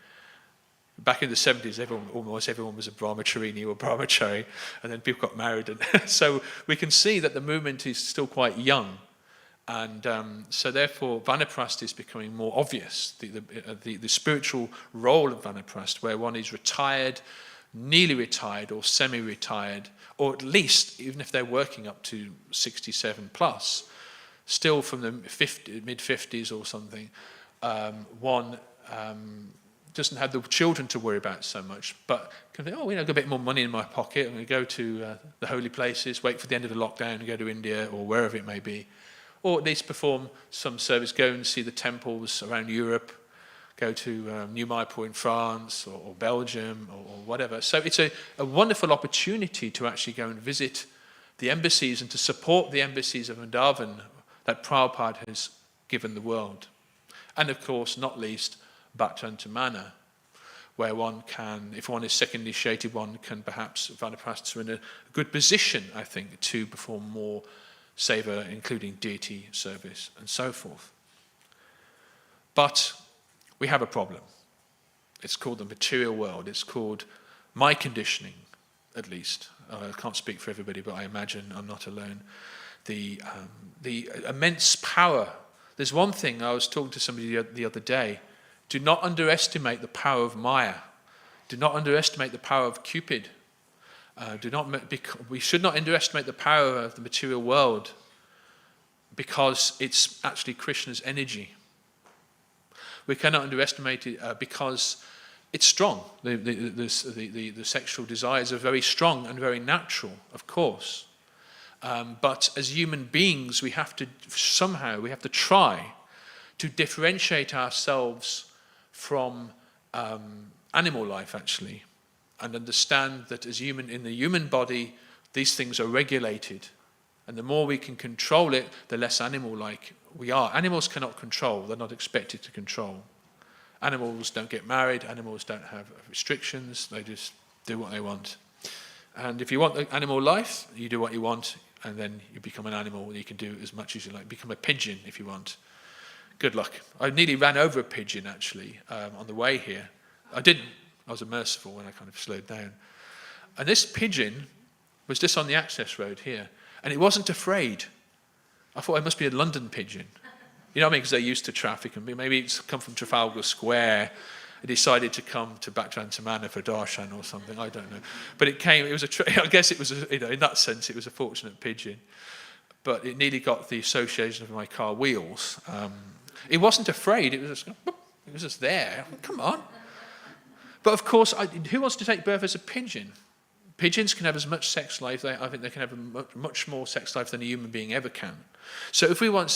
Back in the 70s, almost everyone was a brahmacharini or brahmachari, and then people got married. And so we can see that the movement is still quite young. And so therefore, Vanaprastha is becoming more obvious, the spiritual role of Vanaprastha, where one is retired, nearly retired or semi-retired, or at least, even if they're working up to 67 plus, still from the mid-50s or something, one doesn't have the children to worry about so much, but can think, I've got a bit more money in my pocket, I'm going to go to the holy places, wait for the end of the lockdown and go to India or wherever it may be, or at least perform some service, go and see the temples around Europe, go to New Maypur in France or Belgium or whatever. So it's a wonderful opportunity to actually go and visit the embassies and to support the embassies of Vrindavan that Prabhupada has given the world. And of course, not least, Bhaktivedanta Manor, where one can, if one is second initiated, one can perhaps, Vanaprasthas are in a good position, I think, to perform more seva, including deity service and so forth. But we have a problem. It's called the material world. It's called my conditioning, at least. I can't speak for everybody, but I imagine I'm not alone. The immense power. There's one thing, I was talking to somebody the other day. Do not underestimate the power of Maya. Do not underestimate the power of Cupid. We should not underestimate the power of the material world, because it's actually Krishna's energy. We cannot underestimate it because it's strong. The sexual desires are very strong and very natural, of course. But as human beings, we have to try to differentiate ourselves from animal life, actually, and understand that in the human body, these things are regulated. And the more we can control it, the less animal-like we are. Animals cannot control. They're not expected to control. Animals don't get married. Animals don't have restrictions. They just do what they want. And if you want the animal life, you do what you want, and then you become an animal. You can do as much as you like. Become a pigeon if you want. Good luck. I nearly ran over a pigeon, actually, on the way here. I didn't. I was merciful when I kind of slowed down. And this pigeon was just on the access road here. And it wasn't afraid. I thought it must be a London pigeon. You know what I mean? Because they're used to traffic. And maybe it's come from Trafalgar Square. It decided to come to Bhaktivedanta Manor for darshan or something. I don't know. But it came. I guess it was. In that sense, it was a fortunate pigeon. But it nearly got the association of my car wheels. It wasn't afraid. It was just there. Come on. But of course, who wants to take birth as a pigeon? Pigeons can have as much sex life. I think they can have a much more sex life than a human being ever can. So if we want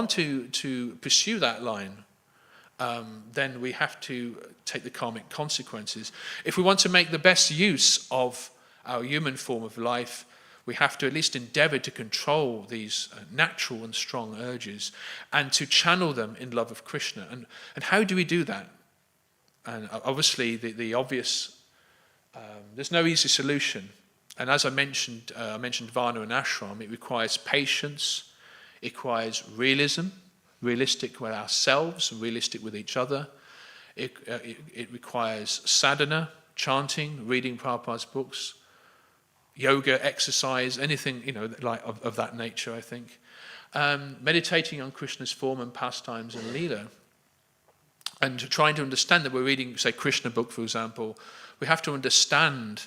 to pursue that line, then we have to take the karmic consequences. If we want to make the best use of our human form of life, we have to at least endeavor to control these natural and strong urges and to channel them in love of Krishna. And how do we do that? And obviously the obvious, there's no easy solution. And as I mentioned Varna and Ashram, it requires patience, it requires realism, realistic with ourselves and realistic with each other. It requires sadhana, chanting, reading Prabhupada's books, yoga, exercise, anything like of that nature, I think. Meditating on Krishna's form and pastimes and Leela. And trying to understand that we're reading, say, Krishna book, for example, we have to understand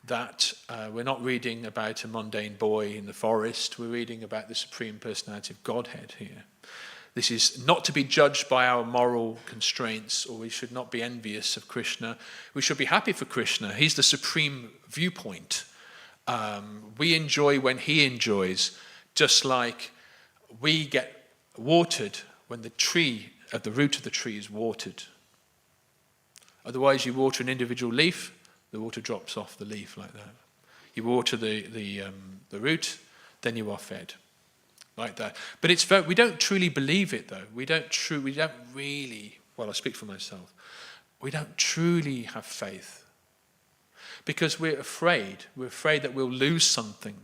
that we're not reading about a mundane boy in the forest. We're reading about the Supreme Personality of Godhead here. This is not to be judged by our moral constraints, or we should not be envious of Krishna. We should be happy for Krishna. He's the supreme viewpoint. We enjoy when he enjoys, just like we get watered when the root of the tree is watered. Otherwise, you water an individual leaf, the water drops off the leaf like that. You water the root, then you are fed, like that. But we don't truly believe it, though. We don't really. Well, I speak for myself. We don't truly have faith because we're afraid. We're afraid that we'll lose something.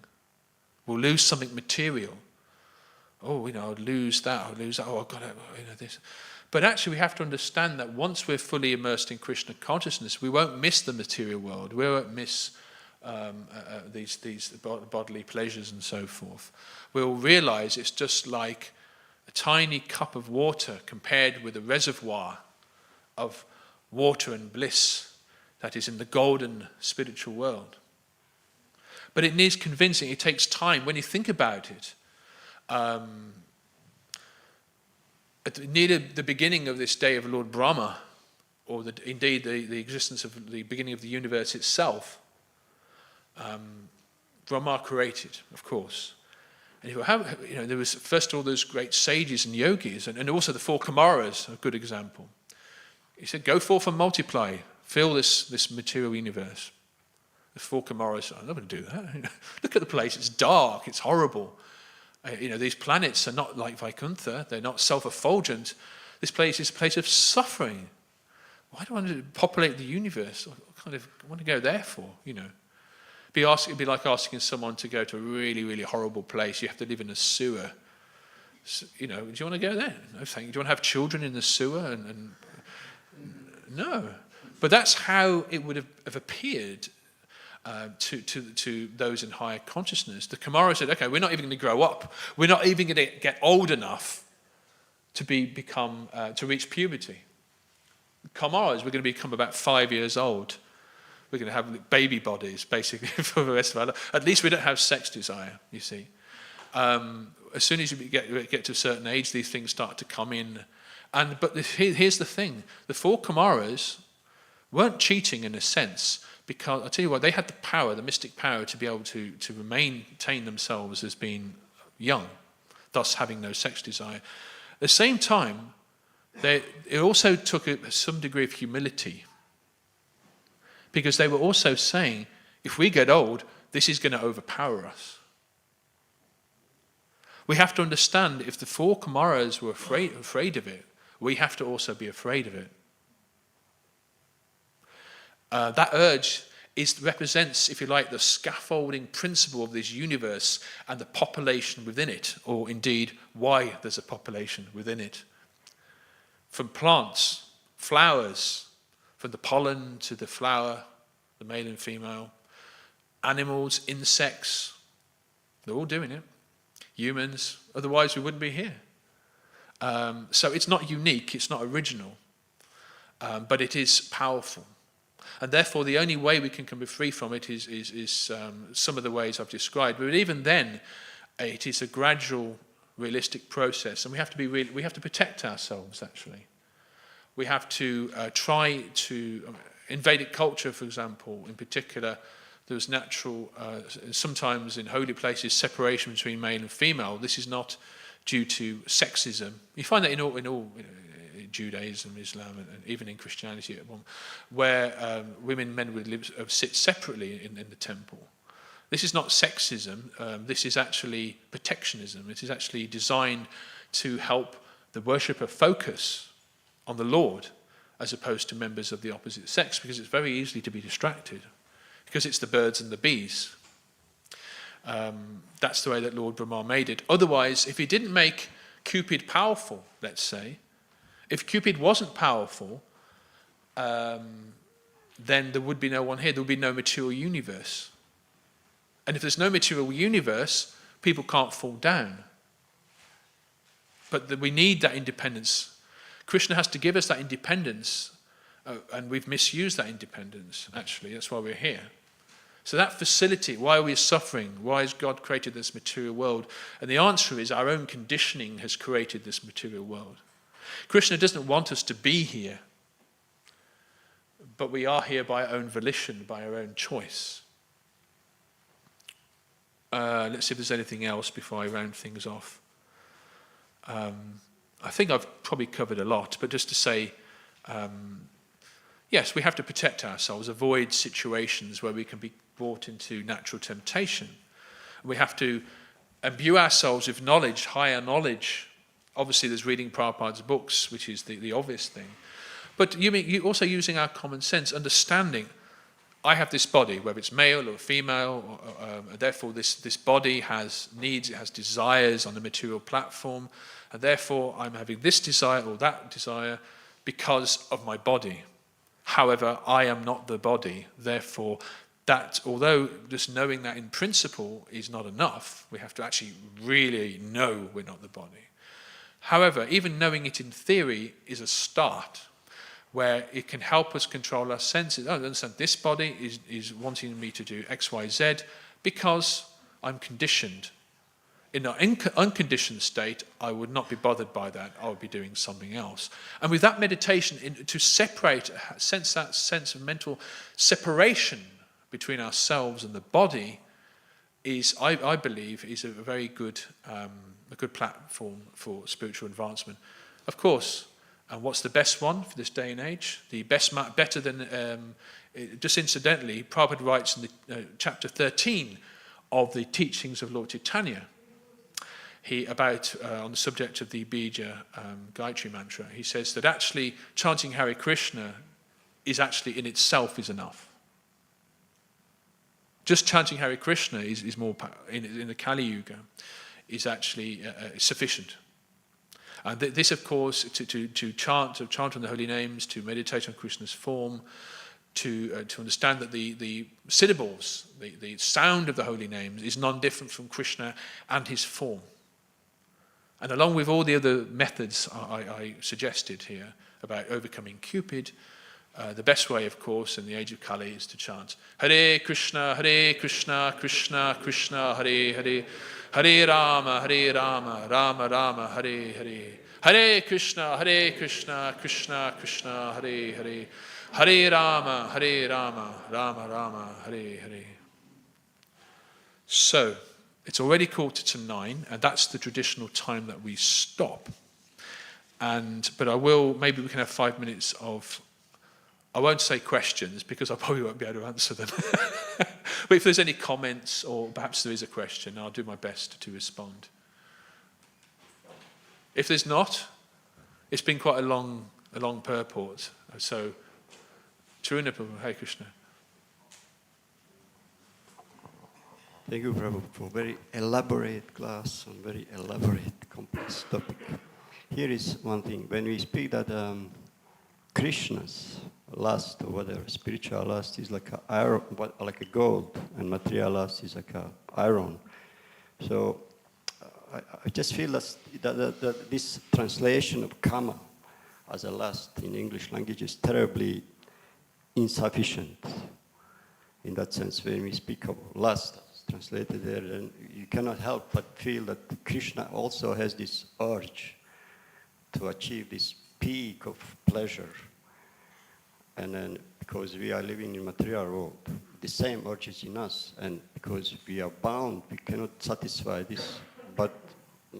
We'll lose something material. Oh, I'll lose that. I'll lose that. Oh, I've got this. But actually we have to understand that once we're fully immersed in Krishna consciousness, we won't miss the material world. We won't miss these bodily pleasures and so forth. We'll realize it's just like a tiny cup of water compared with a reservoir of water and bliss that is in the golden spiritual world. But it needs convincing. It takes time. When you think about it, near the beginning of this day of Lord Brahma, or indeed the existence of the beginning of the universe itself, Brahma created, of course. And there was first all those great sages and yogis, and also the four Kumaras, a good example. He said, go forth and multiply, fill this material universe. The four Kumaras said, I'm not going to do that. Look at the place, it's dark, it's horrible. These planets are not like Vaikuntha, they're not self-effulgent. This place is a place of suffering. Why do I want to populate the universe? What kind of I want to go there for, It'd be like asking someone to go to a really, really horrible place. You have to live in a sewer. Do you want to go there? No, thank you. Do you want to have children in the sewer? No. But that's how it would have appeared to those in higher consciousness. The Kumara said, okay, we're not even going to grow up. We're not even going to get old enough to reach puberty. Kumaras, we're going to become about 5 years old. We're going to have baby bodies, basically, for the rest of our life. At least we don't have sex desire, you see. As soon as you get to a certain age, these things start to come in. But here's the thing. The four Kumaras weren't cheating in a sense, because, I'll tell you what, they had the power, the mystic power, to be able to maintain themselves as being young, thus having no sex desire. At the same time, it also took some degree of humility, because they were also saying, if we get old, this is going to overpower us. We have to understand, if the four Kumaras were afraid of it, we have to also be afraid of it. That urge represents, if you like, the scaffolding principle of this universe and the population within it, or indeed why there's a population within it. From plants, flowers, from the pollen to the flower, the male and female, animals, insects, they're all doing it. Humans, otherwise we wouldn't be here. So it's not unique, it's not original, but it is powerful. And therefore the only way we can be free from it is some of the ways I've described. But even then, it is a gradual, realistic process, and we have to protect ourselves, actually. We have to try to, in Vedic culture, for example, in particular, there's natural, sometimes in holy places, separation between male and female. This is not due to sexism. You find that in all Judaism, Islam, and even in Christianity, where women and men would sit separately in the temple. This is not sexism. This is actually protectionism. It is actually designed to help the worshipper focus on the Lord, as opposed to members of the opposite sex, because it's very easy to be distracted, because it's the birds and the bees. That's the way that Lord Brahma made it. Otherwise, if he didn't make Cupid powerful, let's say, if Cupid wasn't powerful, then there would be no one here. There would be no material universe. And if there's no material universe, people can't fall down. But we need that independence. Krishna has to give us that independence, and we've misused that independence, actually. That's why we're here. So that facility, why are we suffering? Why has God created this material world? And the answer is our own conditioning has created this material world. Krishna doesn't want us to be here, but we are here by our own volition, by our own choice. Let's see if there's anything else before I round things off. I think I've probably covered a lot, but just to say, yes, we have to protect ourselves, avoid situations where we can be brought into natural temptation. We have to imbue ourselves with knowledge, higher knowledge. Obviously, there's reading Prabhupada's books, which is the obvious thing. But you also using our common sense, understanding I have this body, whether it's male or female, therefore this body has needs, it has desires on the material platform, and therefore I'm having this desire or that desire because of my body. However, I am not the body, therefore that, although just knowing that in principle is not enough, we have to actually really know we're not the body. However, even knowing it in theory is a start, where it can help us control our senses. I understand this body is wanting me to do X, Y, Z because I'm conditioned. In an unconditioned state, I would not be bothered by that. I would be doing something else. And with that meditation, to separate, sense that sense of mental separation between ourselves and the body is, I believe, is a very good, platform for spiritual advancement. Of course. And what's the best one for this day and age? The best, better than, just incidentally, Prabhupada writes in the chapter 13 of the teachings of Lord Chaitanya, on the subject of the Bija Gayatri mantra, he says that actually chanting Hare Krishna is actually in itself is enough. Just chanting Hare Krishna is more, in the Kali Yuga, is actually sufficient. And this, of course, to chant on the holy names, to meditate on Krishna's form, to understand that the syllables, the sound of the holy names is non-different from Krishna and his form. And along with all the other methods I suggested here about overcoming Cupid, the best way, of course, in the age of Kali is to chant Hare Krishna, Krishna Krishna, Hare Hare, Hare Rama, Rama Rama, Hare Hare. Hare Krishna, Krishna Krishna, Hare Hare. Hare Rama, Rama Rama, Hare Hare. So, it's already 9:15, and that's the traditional time that we stop. But maybe we can have 5 minutes of, I won't say questions because I probably won't be able to answer them. But if there's any comments or perhaps there is a question, I'll do my best to respond. If there's not, it's been quite a long purport. So, Taruna Prabhu, Hare Krishna. Thank you, Prabhu, for very elaborate class on very elaborate, complex topic. Here is one thing. When we speak that Krishna's lust or whatever, spiritual lust is like a iron, like a gold, and material lust is like a iron. So I just feel that this translation of kama as a lust in English language is terribly insufficient. In that sense, when we speak of lust, translated there, then you cannot help but feel that Krishna also has this urge to achieve this peak of pleasure. And then because we are living in material world, the same urge is in us, and because we are bound, we cannot satisfy this but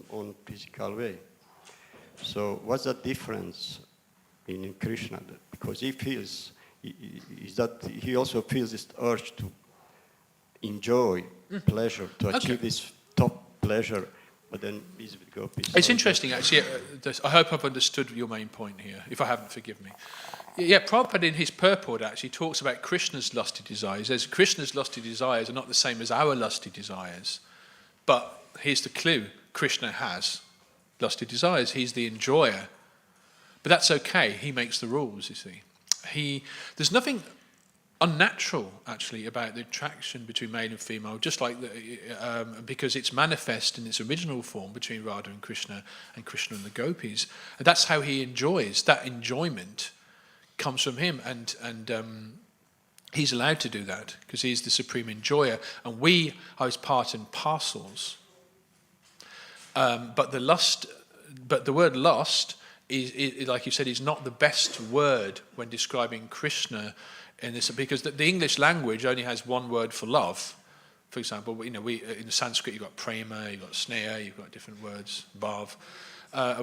on physical way. So what's the difference in Krishna? Because he feels, he also feels this urge to enjoy pleasure, to achieve this top pleasure, but then these gopis. It's interesting, actually. I hope I've understood your main point here. If I haven't, forgive me. Yeah, Prabhupada in his purport actually talks about Krishna's lusty desires. As Krishna's lusty desires are not the same as our lusty desires. But here's the clue. Krishna has lusty desires. He's the enjoyer. But that's okay. He makes the rules, you see. There's nothing unnatural, actually, about the attraction between male and female, just like because it's manifest in its original form between Radha and Krishna and the gopis. And that's how he enjoys. That enjoyment comes from him, and he's allowed to do that because he's the supreme enjoyer, and we are his part and parcels. But the word lust is, like you said, is not the best word when describing Krishna. In this, because the English language only has one word for love. For example, in Sanskrit you've got prema, you've got sneha, you've got different words, bhav.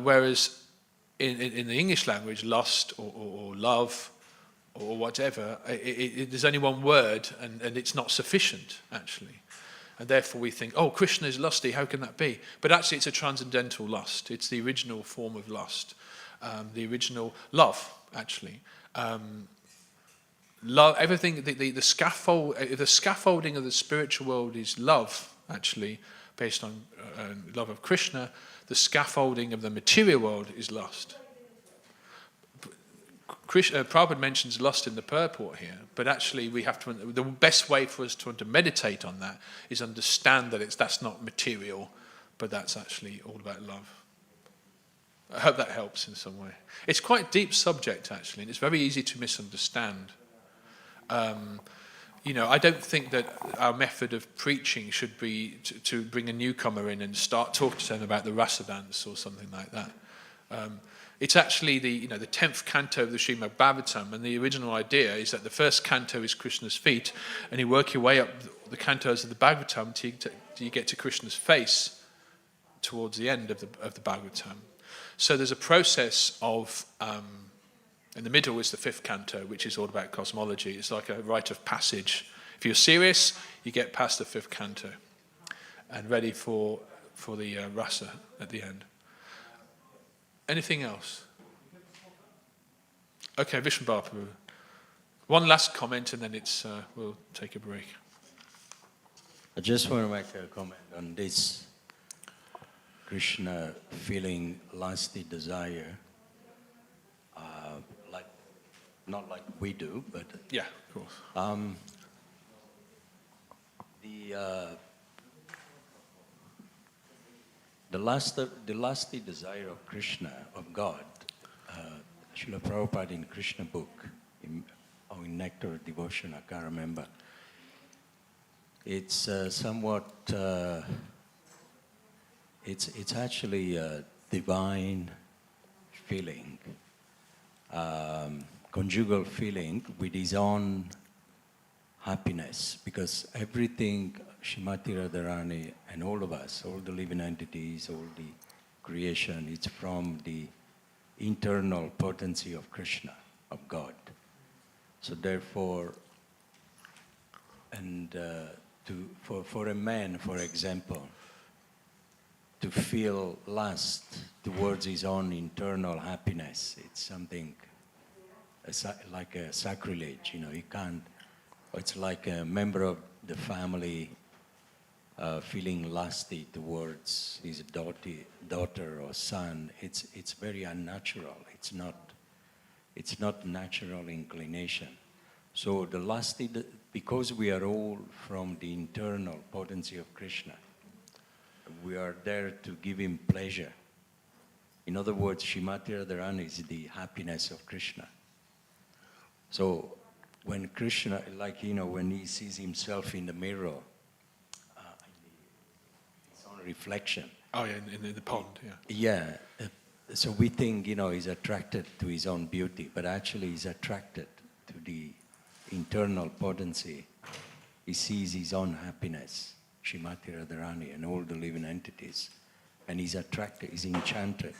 Whereas in the English language, lust or love or whatever, there's only one word, and it's not sufficient actually. And therefore we think, oh, Krishna is lusty, how can that be? But actually it's a transcendental lust. It's the original form of lust, the original love actually. love, everything, the scaffolding of the spiritual world is love, actually, based on love of Krishna, the scaffolding of the material world is lust. Prabhupada mentions lust in the purport here, but actually we have to, the best way for us to meditate on that is understand that that's not material, but that's actually all about love. I hope that helps in some way. It's quite a deep subject, actually, and it's very easy to misunderstand. I don't think that our method of preaching should be to bring a newcomer in and start talking to them about the rasa dance or something like that. It's actually the 10th canto of the Srimad Bhagavatam, and the original idea is that the first canto is Krishna's feet, and you work your way up the cantos of the Bhagavatam till you get to Krishna's face towards the end of the Bhagavatam. So there's a process of, in the middle is the 5th canto, which is all about cosmology. It's like a rite of passage. If you're serious, you get past the 5th canto and ready for the rasa at the end. Anything else? Okay, Vishnu Prabhu. One last comment and then we'll take a break. I just want to make a comment on this Krishna feeling lusty desire, not like we do, but yeah, of course. The lusty desire of Krishna, of God, Srila Prabhupada in Krishna book, in Nectar of Devotion, I can't remember. It's somewhat, it's actually a divine feeling, conjugal feeling with his own happiness, because everything Srimati Radharani and all of us, all the living entities, all the creation, it's from the internal potency of Krishna, of God. So therefore, and for a man, for example, to feel lust towards his own internal happiness, it's something like a sacrilege, you can't. It's like a member of the family feeling lusty towards his daughter or son. It's very unnatural. It's not natural inclination. So the lusty, because we are all from the internal potency of Krishna, we are there to give him pleasure. In other words, Srimati Radharani is the happiness of Krishna. So when Krishna, when he sees himself in the mirror, his own reflection. Oh yeah, in the pond, yeah. Yeah, so we think, he's attracted to his own beauty, but actually he's attracted to the internal potency. He sees his own happiness, Srimati Radharani and all the living entities, and he's attracted, he's enchanted.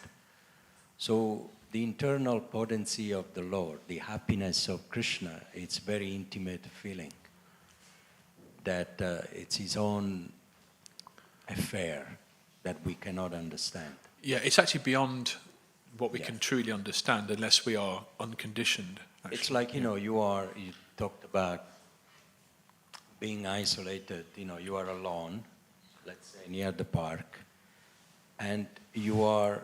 So the internal potency of the Lord, the happiness of Krishna, it's very intimate feeling that it's his own affair that we cannot understand. Yeah, it's actually beyond what we can truly understand unless we are unconditioned. Actually. It's like, you talked about being isolated, you are alone, let's say near the park, and you are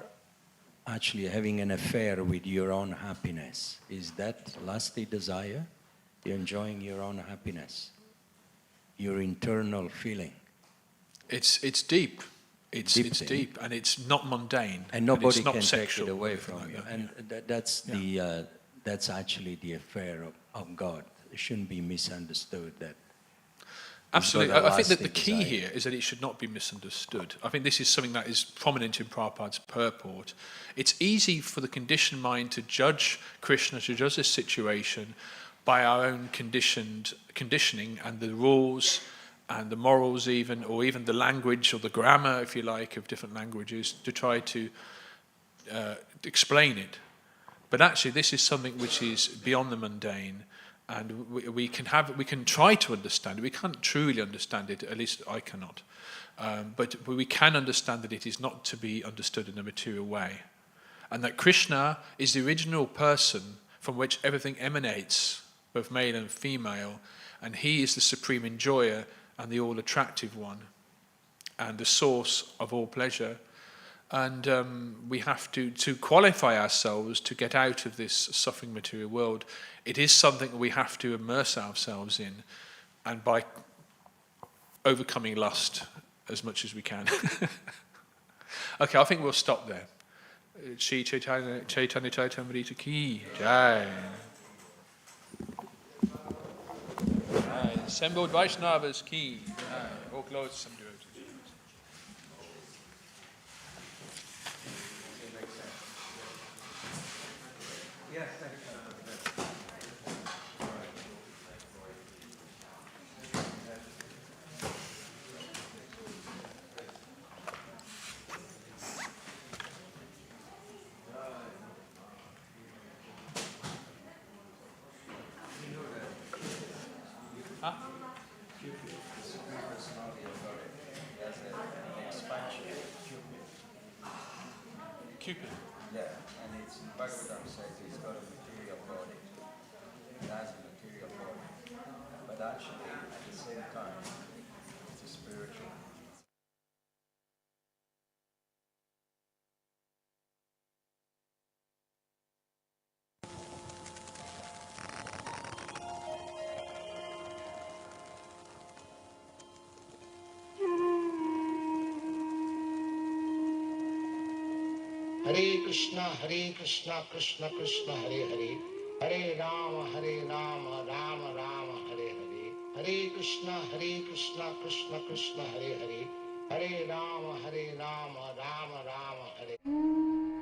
actually having an affair with your own happiness. Is that lusty desire? You're enjoying your own happiness, your internal feeling. It's deep. It's deep, and it's not mundane, and nobody can sexual, take it away from you. And that's actually the affair of God. It shouldn't be misunderstood. That absolutely, I think that the key here is that it should not be misunderstood. I think this is something that is prominent in Prabhupada's purport. It's easy for the conditioned mind to judge Krishna, to judge this situation by our own conditioning and the rules and the morals even, or even the language or the grammar, if you like, of different languages, to try to explain it. But actually this is something which is beyond the mundane, and we can try to understand it. We can't truly understand it, at least I cannot. But we can understand that it is not to be understood in a material way. And that Krishna is the original person from which everything emanates. both male and female, and he is the supreme enjoyer and the all-attractive one, and the source of all pleasure. And we have to qualify ourselves to get out of this suffering material world. It is something we have to immerse ourselves in, and by overcoming lust as much as we can. Okay, I think we'll stop there. Shri Chaitanya Charitamrita ki jai. Assembled Vaishnavas ki jai. All glory to some devotees. Cupid. Yeah, and it's in Bhagavatam says he's got a material body. He has a material body. But actually, at the same time, it's a spiritual. Hare Krishna, Krishna Krishna, Hare Hare, Hare Rama, Rama Rama, Hare Hare, Hare Krishna, Krishna Krishna, Hare Hare, Hare Rama, Rama Rama, Hare.